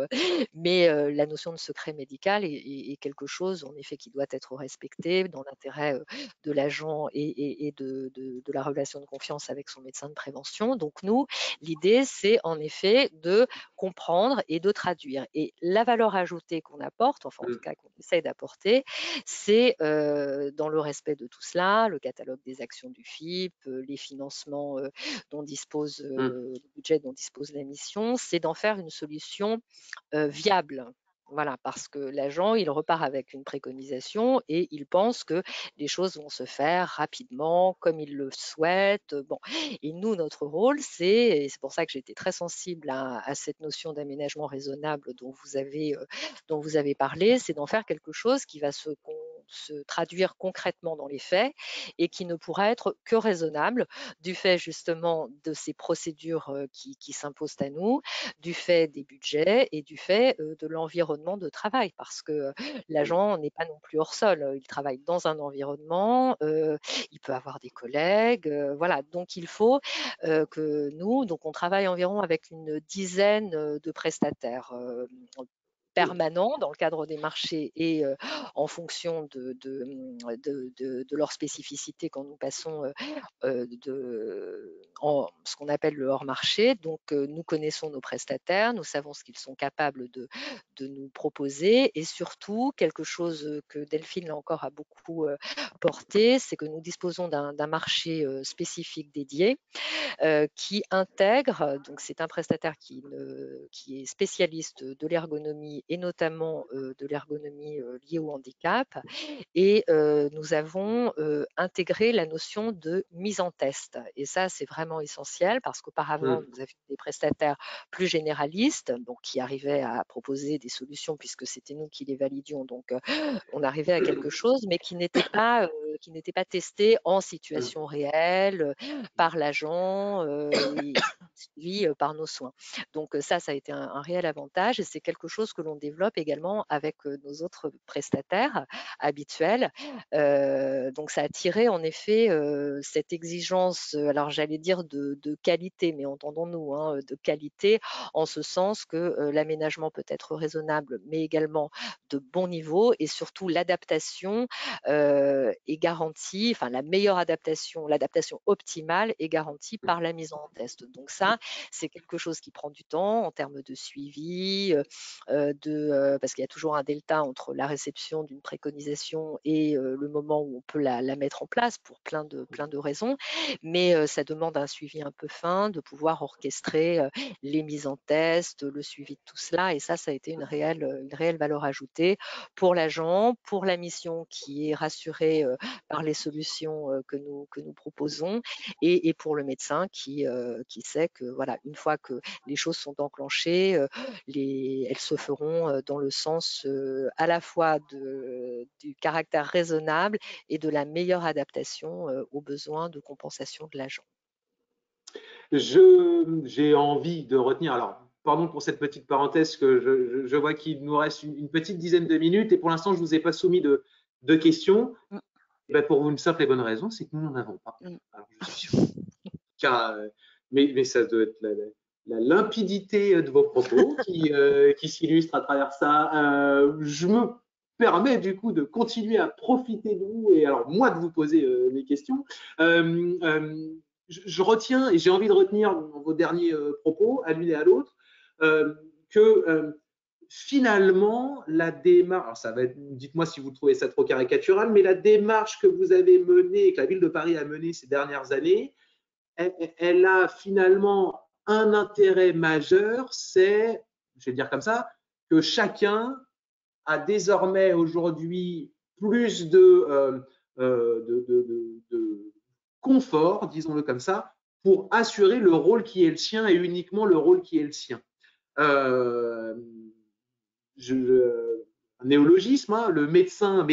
mais la notion de secret médical est quelque chose en effet qui doit être respecté dans l'intérêt de l'agent et de la relation de confiance avec son médecin de prévention. Donc nous, l'idée, c'est en effet de comprendre et de traduire. Et la valeur ajoutée qu'on apporte, enfin en tout cas qu'on essaye d'apporter, c'est dans le respect de tout cela, le catalogue des actions du FIP, les financements dont dispose le budget dont dispose la mission, c'est d'en faire une solution viable. Voilà, parce que l'agent, il repart avec une préconisation et il pense que les choses vont se faire rapidement, comme il le souhaite. Bon. Et nous, notre rôle, et c'est pour ça que j'ai été très sensible à cette notion d'aménagement raisonnable dont vous avez parlé, c'est d'en faire quelque chose qui va se traduire concrètement dans les faits et qui ne pourra être que raisonnable du fait justement de ces procédures qui s'imposent à nous, du fait des budgets et du fait de l'environnement de travail, parce que l'agent n'est pas non plus hors sol, il travaille dans un environnement, il peut avoir des collègues, voilà, donc il faut que nous, donc on travaille environ avec une dizaine de prestataires permanents dans le cadre des marchés et en fonction de leurs spécificités quand nous passons ce qu'on appelle le hors-marché. Donc, nous connaissons nos prestataires, nous savons ce qu'ils sont capables de nous proposer et surtout, quelque chose que Delphine, là encore, a beaucoup porté, c'est que nous disposons d'un marché spécifique dédié qui intègre, donc c'est un prestataire qui est spécialiste de l'ergonomie et notamment de l'ergonomie liée au handicap. Et nous avons intégré la notion de mise en test. Et ça, c'est vraiment essentiel parce qu'auparavant, nous avions des prestataires plus généralistes, donc qui arrivaient à proposer des solutions puisque c'était nous qui les validions. Donc, on arrivait à quelque chose, mais qui n'était pas testé en situation réelle par l'agent et suivi par nos soins. Donc ça a été un réel avantage et c'est quelque chose que l'on développe également avec nos autres prestataires habituels. Donc ça a tiré en effet cette exigence, alors j'allais dire de qualité, mais entendons-nous, hein, de qualité, en ce sens que l'aménagement peut être raisonnable, mais également de bon niveau et surtout l'adaptation est garantie, enfin la meilleure adaptation, l'adaptation optimale est garantie par la mise en test. Donc ça, c'est quelque chose qui prend du temps en termes de suivi, parce qu'il y a toujours un delta entre la réception d'une préconisation et le moment où on peut la mettre en place pour plein de raisons. Mais ça demande un suivi un peu fin, de pouvoir orchestrer les mises en test, le suivi de tout cela. Et ça a été une réelle valeur ajoutée pour l'agent, pour la mission qui est rassurée par les solutions que nous proposons, et pour le médecin qui sait que voilà, une fois que les choses sont enclenchées, elles se feront dans le sens à la fois du caractère raisonnable et de la meilleure adaptation aux besoins de compensation de l'agent. J'ai envie de retenir, alors pardon pour cette petite parenthèse, que je vois qu'il nous reste une petite dizaine de minutes et pour l'instant je ne vous ai pas soumis de questions. Ben, pour une simple et bonne raison, c'est que nous n'en avons pas. Alors, je suis sûr. Mais ça doit être la limpidité de vos propos qui s'illustre à travers ça. Je me permets du coup de continuer à profiter de vous et alors moi de vous poser mes questions. Je retiens et j'ai envie de retenir dans vos derniers propos, à l'une et à l'autre, que finalement, la démarche, alors ça va être, dites-moi si vous trouvez ça trop caricatural, mais la démarche que vous avez menée, que la ville de Paris a menée ces dernières années, elle a finalement un intérêt majeur, c'est, je vais le dire comme ça, que chacun a désormais aujourd'hui plus de confort, disons-le comme ça, pour assurer le rôle qui est le sien et uniquement le rôle qui est le sien. Un néologisme, hein, le médecin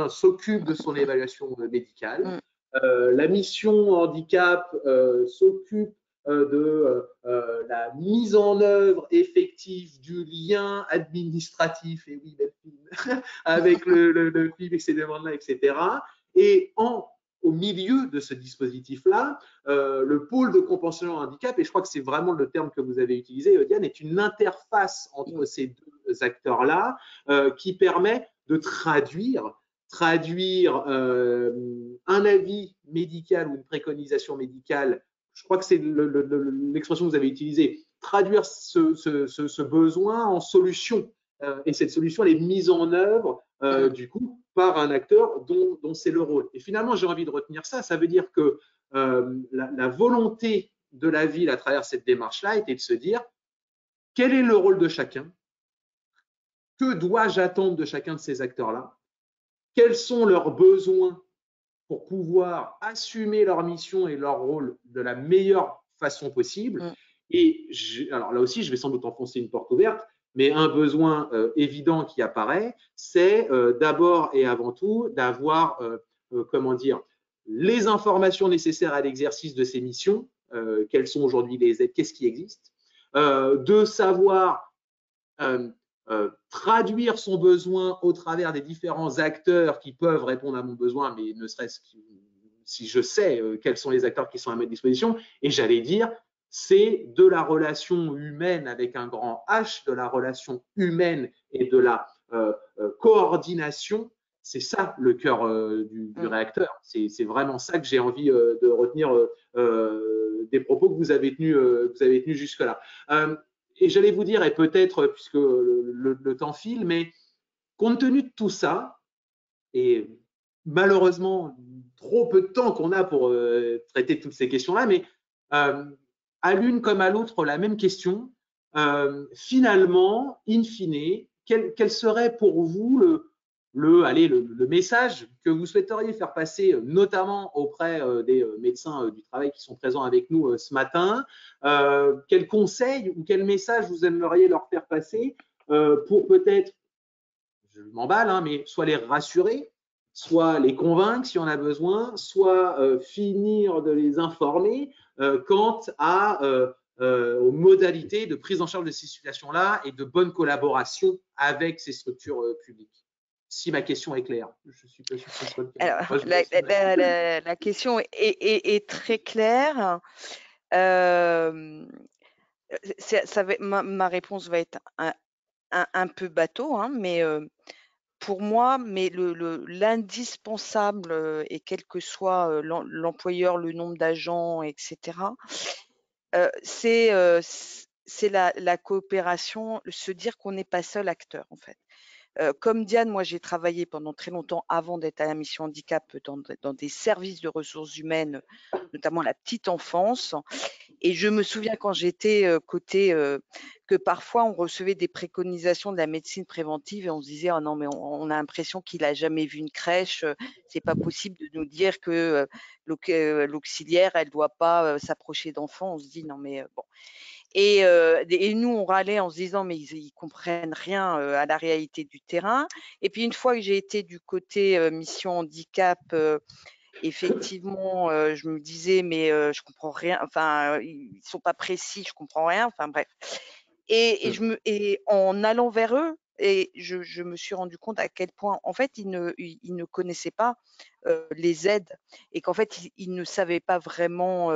s'occupe de son évaluation médicale, la mission handicap s'occupe de la mise en œuvre effective du lien administratif, et oui, avec le PIB et ces demandes-là, etc. Et au milieu de ce dispositif-là, le pôle de compensation handicap, et je crois que c'est vraiment le terme que vous avez utilisé, Diane, est une interface entre ces deux acteurs-là qui permet de traduire un avis médical ou une préconisation médicale. Je crois que c'est l'expression que vous avez utilisée, traduire ce besoin en solution. Et cette solution, elle est mise en œuvre, du coup, par un acteur dont c'est le rôle. Et finalement, j'ai envie de retenir ça. Ça veut dire que la volonté de la ville à travers cette démarche-là était de se dire quel est le rôle de chacun, que dois-je attendre de chacun de ces acteurs-là, quels sont leurs besoins pour pouvoir assumer leur mission et leur rôle de la meilleure façon possible. Et alors là aussi, je vais sans doute enfoncer une porte ouverte, mais un besoin évident qui apparaît, c'est d'abord et avant tout d'avoir, comment dire, les informations nécessaires à l'exercice de ces missions, quelles sont aujourd'hui les aides, qu'est-ce qui existe, de savoir traduire son besoin au travers des différents acteurs qui peuvent répondre à mon besoin, mais ne serait-ce que si je sais quels sont les acteurs qui sont à ma disposition. Et j'allais dire, c'est de la relation humaine avec un grand H, de la relation humaine et de la coordination. C'est ça le cœur du réacteur. C'est vraiment ça que j'ai envie de retenir des propos que vous avez tenus jusque-là. Et j'allais vous dire, et peut-être, puisque le temps file, mais compte tenu de tout ça, et malheureusement, trop peu de temps qu'on a pour traiter toutes ces questions-là, mais à l'une comme à l'autre, la même question, finalement, in fine, quel serait pour vous le message que vous souhaiteriez faire passer, notamment auprès des médecins du travail qui sont présents avec nous ce matin? Quel conseil ou quel message vous aimeriez leur faire passer pour peut-être, je m'emballe, hein, mais soit les rassurer, soit les convaincre si on a besoin, soit finir de les informer quant aux modalités de prise en charge de ces situations-là et de bonne collaboration avec ces structures publiques. Si ma question est claire, je suis pas sûr que ce soit le cas. Alors, la question est très claire. Ma réponse va être un peu bateau, hein, mais pour moi, mais l'indispensable, et quel que soit l'employeur, le nombre d'agents, etc., c'est la coopération, se dire qu'on n'est pas seul acteur, en fait. Comme Diane, moi, j'ai travaillé pendant très longtemps avant d'être à la mission handicap dans des services de ressources humaines, notamment la petite enfance. Et je me souviens quand j'étais côté que parfois on recevait des préconisations de la médecine préventive et on se disait oh non mais on a l'impression qu'il a jamais vu une crèche, c'est pas possible de nous dire que l'auxiliaire elle doit pas s'approcher d'enfants. On se dit non mais bon. Et nous, on râlait en se disant, mais ils comprennent rien à la réalité du terrain. Et puis, une fois que j'ai été du côté mission handicap, effectivement, je me disais, mais je comprends rien. Enfin, ils sont pas précis, je comprends rien. Enfin, bref. Et en allant vers eux, et je me suis rendu compte à quel point, en fait, ils ne connaissaient pas les aides et qu'en fait, ils ne savaient pas vraiment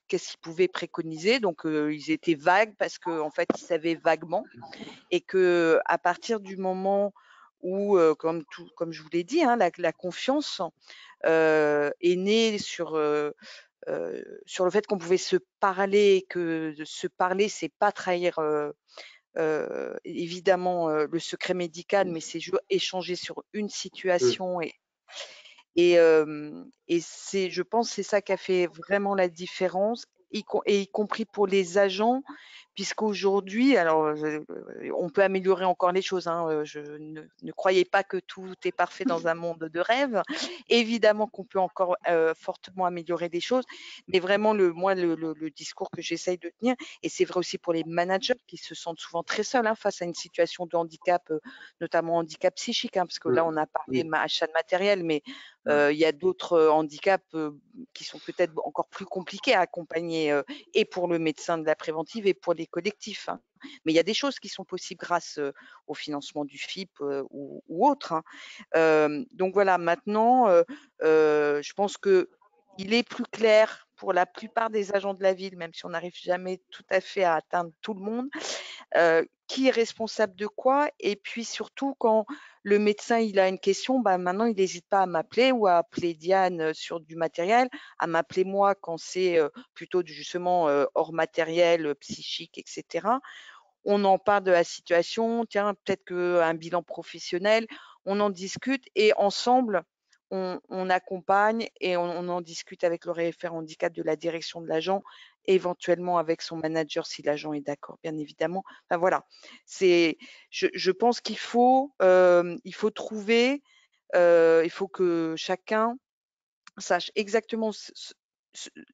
qu'est-ce qu'ils pouvaient préconiser. Donc, ils étaient vagues parce qu'en fait, ils savaient vaguement et que à partir du moment où, comme je vous l'ai dit, hein, la confiance est née sur le fait qu'on pouvait se parler, que se parler, c'est pas trahir évidemment le secret médical, mais c'est échanger sur une situation et c'est, je pense, c'est ça qui a fait vraiment la différence, y compris pour les agents, puisqu'aujourd'hui, alors on peut améliorer encore les choses, hein, je ne croyez pas que tout est parfait dans un monde de rêve. Évidemment qu'on peut encore fortement améliorer des choses, mais vraiment moi le discours que j'essaye de tenir, et c'est vrai aussi pour les managers qui se sentent souvent très seuls hein, face à une situation de handicap, notamment handicap psychique, hein, parce que là on a parlé achat de matériel, mais il y a d'autres handicaps qui sont peut-être encore plus compliqués à accompagner, et pour le médecin de la préventive et pour les collectifs. Hein. Mais il y a des choses qui sont possibles grâce au financement du FIP ou autre. Hein. Donc voilà, maintenant, je pense qu'il est plus clair pour la plupart des agents de la ville, même si on n'arrive jamais tout à fait à atteindre tout le monde, qui est responsable de quoi. Et puis surtout, quand le médecin il a une question, bah, maintenant il n'hésite pas à m'appeler ou à appeler Diane sur du matériel, à m'appeler moi quand c'est plutôt justement hors matériel, psychique, etc. On en parle de la situation, tiens, peut-être qu'un bilan professionnel, on en discute et ensemble, on accompagne et on en discute avec le référent handicap de la direction de l'agent, éventuellement avec son manager si l'agent est d'accord, bien évidemment. Enfin, voilà, je pense qu'il faut trouver, il faut que chacun sache exactement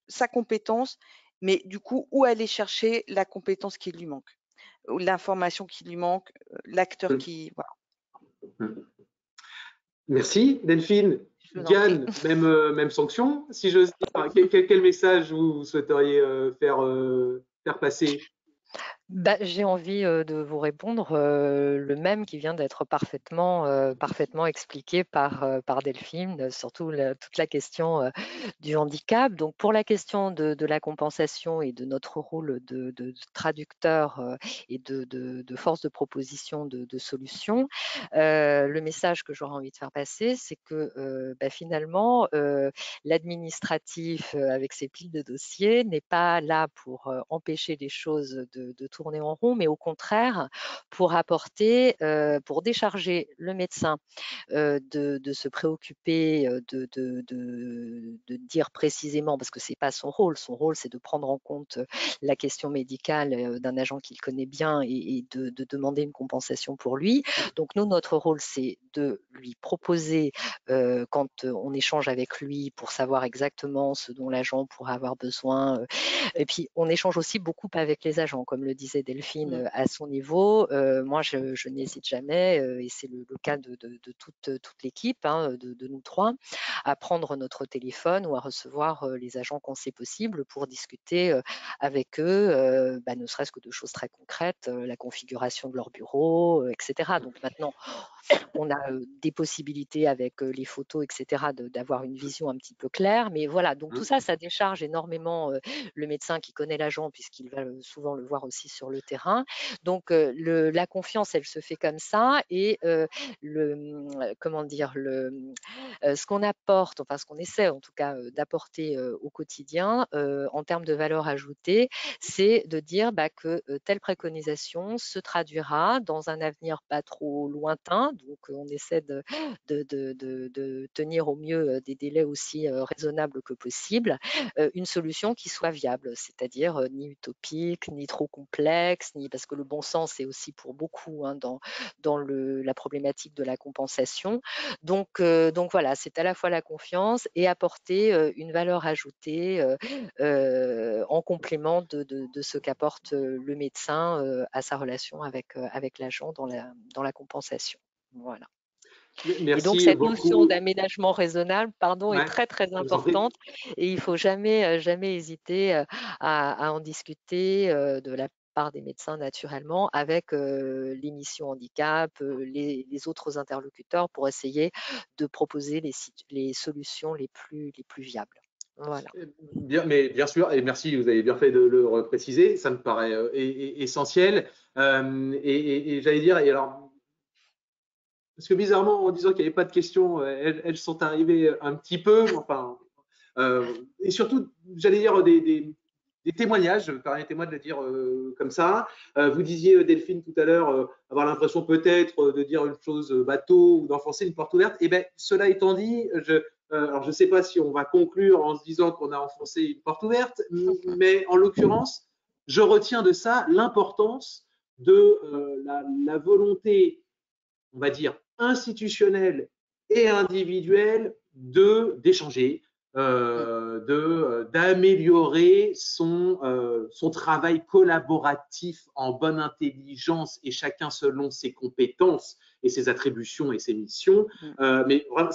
sa compétence, mais du coup, où aller chercher la compétence qui lui manque, ou l'information qui lui manque, l'acteur qui… Voilà. Merci Delphine. Diane, même sanction, si j'ose dire. Quel message vous souhaiteriez faire passer? J'ai envie de vous répondre le même qui vient d'être parfaitement expliqué par Delphine, surtout toute la question du handicap. Donc pour la question de la compensation et de notre rôle de traducteur et de force de proposition de solutions, le message que j'aurais envie de faire passer, c'est que finalement, l'administratif avec ses piles de dossiers n'est pas là pour empêcher les choses de tourner en rond, mais au contraire pour apporter, pour décharger le médecin de se préoccuper, de dire précisément, parce que c'est pas son rôle c'est de prendre en compte la question médicale d'un agent qu'il connaît bien et de demander une compensation pour lui. Donc nous, notre rôle, c'est de lui proposer, quand on échange avec lui pour savoir exactement ce dont l'agent pourrait avoir besoin. Et puis, on échange aussi beaucoup avec les agents, comme le disait Delphine, à son niveau. Moi, je n'hésite jamais, et c'est le cas de toute l'équipe, hein, de nous trois, à prendre notre téléphone ou à recevoir les agents quand c'est possible pour discuter avec eux, ne serait-ce que de choses très concrètes, la configuration de leur bureau, etc. Donc maintenant, on a des possibilités avec les photos, etc., d'avoir une vision un petit peu claire. Mais voilà, donc tout ça, ça décharge énormément le médecin qui connaît l'agent, puisqu'il va souvent le voir aussi sur le terrain. Donc, la confiance, elle se fait comme ça et comment dire, ce qu'on apporte, enfin ce qu'on essaie en tout cas d'apporter au quotidien en termes de valeur ajoutée, c'est de dire que telle préconisation se traduira dans un avenir pas trop lointain. Donc, on essaie de tenir au mieux des délais aussi raisonnables que possible, une solution qui soit viable, c'est-à-dire ni utopique, ni trop complexe, ni parce que le bon sens est aussi pour beaucoup dans la problématique de la compensation. Donc voilà, c'est à la fois la confiance et apporter une valeur ajoutée en complément de ce qu'apporte le médecin à sa relation avec l'agent dans la compensation. Voilà. Et donc, Merci cette notion beaucoup. d'aménagement raisonnable, est Ouais, très, très je vous en prie. importante et il ne faut jamais, jamais hésiter à en discuter de la part des médecins naturellement avec les missions handicap, les autres interlocuteurs pour essayer de proposer les solutions les plus viables. Voilà. Bien, mais bien sûr, et merci, vous avez bien fait de le préciser, ça me paraît essentiel. Et j'allais dire, et alors, parce que bizarrement, en disant qu'il n'y avait pas de questions, elles sont arrivées un petit peu, enfin, et surtout, j'allais dire des témoignages, permettez-moi de le dire comme ça. Vous disiez, Delphine, tout à l'heure, avoir l'impression peut-être de dire une chose bateau ou d'enfoncer une porte ouverte. Et bien, cela étant dit, alors je ne sais pas si on va conclure en se disant qu'on a enfoncé une porte ouverte, mais en l'occurrence, je retiens de ça l'importance de la volonté, on va dire, institutionnelle et individuelle d'échanger, d'améliorer son travail collaboratif en bonne intelligence et chacun selon ses compétences et ses attributions et ses missions. Mais vraiment,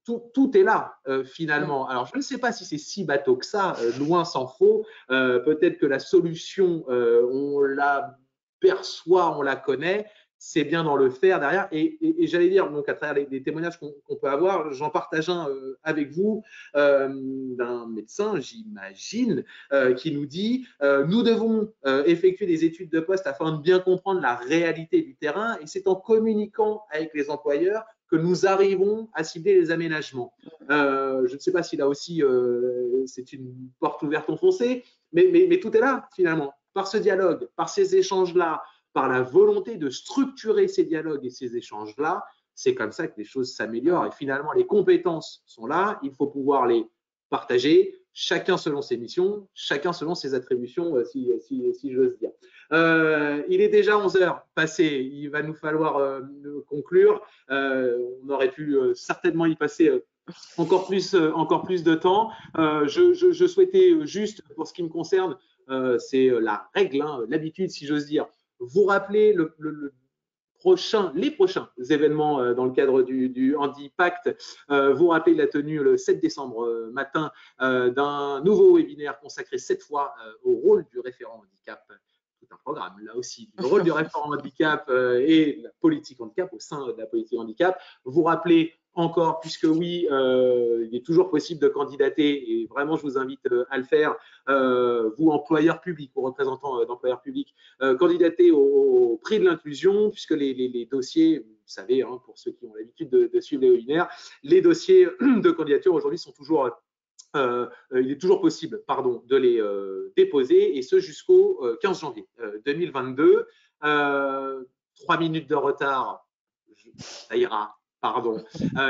tout est là finalement. Alors, je ne sais pas si c'est si bateau que ça, loin s'en faut. Peut-être que la solution, on la perçoit, on la connaît, c'est bien dans le faire derrière. Et j'allais dire, donc à travers les témoignages qu'on peut avoir, j'en partage un avec vous d'un médecin, j'imagine, qui nous dit nous devons effectuer des études de poste afin de bien comprendre la réalité du terrain, et c'est en communiquant avec les employeurs que nous arrivons à cibler les aménagements. Je ne sais pas si là aussi c'est une porte ouverte enfoncée, mais tout est là finalement. Par ce dialogue, par ces échanges-là, par la volonté de structurer ces dialogues et ces échanges-là, c'est comme ça que les choses s'améliorent. Et finalement, les compétences sont là, il faut pouvoir les partager, chacun selon ses missions, chacun selon ses attributions, si j'ose dire. Il est déjà 11 heures passées, il va nous falloir conclure. On aurait pu certainement y passer encore plus de temps. Je souhaitais juste, pour ce qui me concerne, c'est la règle, l'habitude, si j'ose dire, vous rappeler les prochains événements dans le cadre du Handipact. Vous rappelez la tenue le 7 décembre matin d'un nouveau webinaire consacré cette fois au rôle du référent handicap. Tout un programme là aussi, le rôle du référent handicap et la politique handicap au sein de la politique handicap. Vous rappelez encore, puisque oui, il est toujours possible de candidater et vraiment je vous invite à le faire, vous employeurs publics ou représentants d'employeurs publics, candidater au prix de l'inclusion, puisque les dossiers, vous savez, pour ceux qui ont l'habitude de suivre les webinaires, les dossiers de candidature aujourd'hui sont toujours il est toujours possible de les déposer, et ce jusqu'au 15 janvier 2022. 3 minutes de retard, ça ira. Pardon.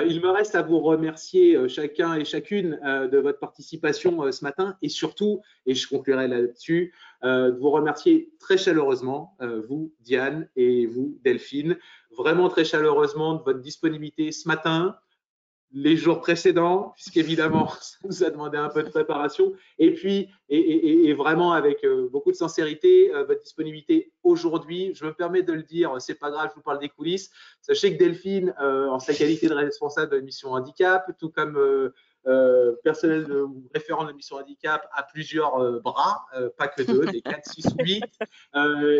Il me reste à vous remercier chacun et chacune de votre participation ce matin, et surtout, et je conclurai là-dessus, de vous remercier très chaleureusement, vous Diane et vous Delphine, vraiment très chaleureusement de votre disponibilité ce matin, les jours précédents, puisqu'évidemment, ça nous a demandé un peu de préparation, et puis, et vraiment avec beaucoup de sincérité, votre disponibilité aujourd'hui. Je me permets de le dire, c'est pas grave, je vous parle des coulisses. Sachez que Delphine, en sa qualité de responsable de la mission handicap, tout comme personnel référent de la mission handicap, a plusieurs bras, pas que deux, des 4, 6 ou 8.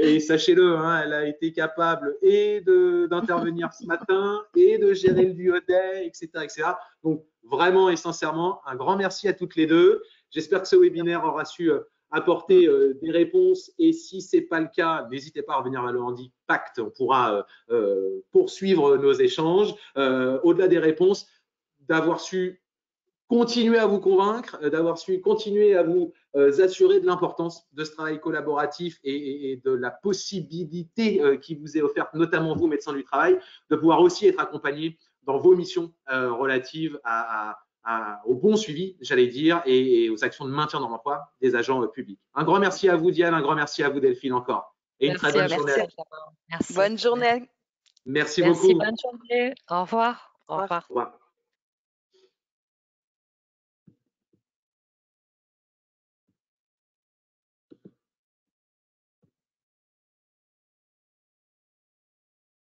Et sachez-le, elle a été capable et d'intervenir ce matin et de gérer le duodet, etc., etc. Donc, vraiment et sincèrement, un grand merci à toutes les deux. J'espère que ce webinaire aura su apporter des réponses. Et si ce n'est pas le cas, n'hésitez pas à revenir vers le Handipact. On pourra poursuivre nos échanges. Au-delà des réponses, d'avoir su continuer à vous convaincre, d'avoir su continuer à vous assurer de l'importance de ce travail collaboratif et de la possibilité qui vous est offerte, notamment vous, médecins du travail, de pouvoir aussi être accompagné dans vos missions relatives au bon suivi, j'allais dire, et aux actions de maintien dans l'emploi des agents publics. Un grand merci à vous, Diane, un grand merci à vous, Delphine, encore. Et une très bonne journée. Merci. Bonne journée. Merci beaucoup. Bonne journée. Au revoir. Au revoir. Au revoir.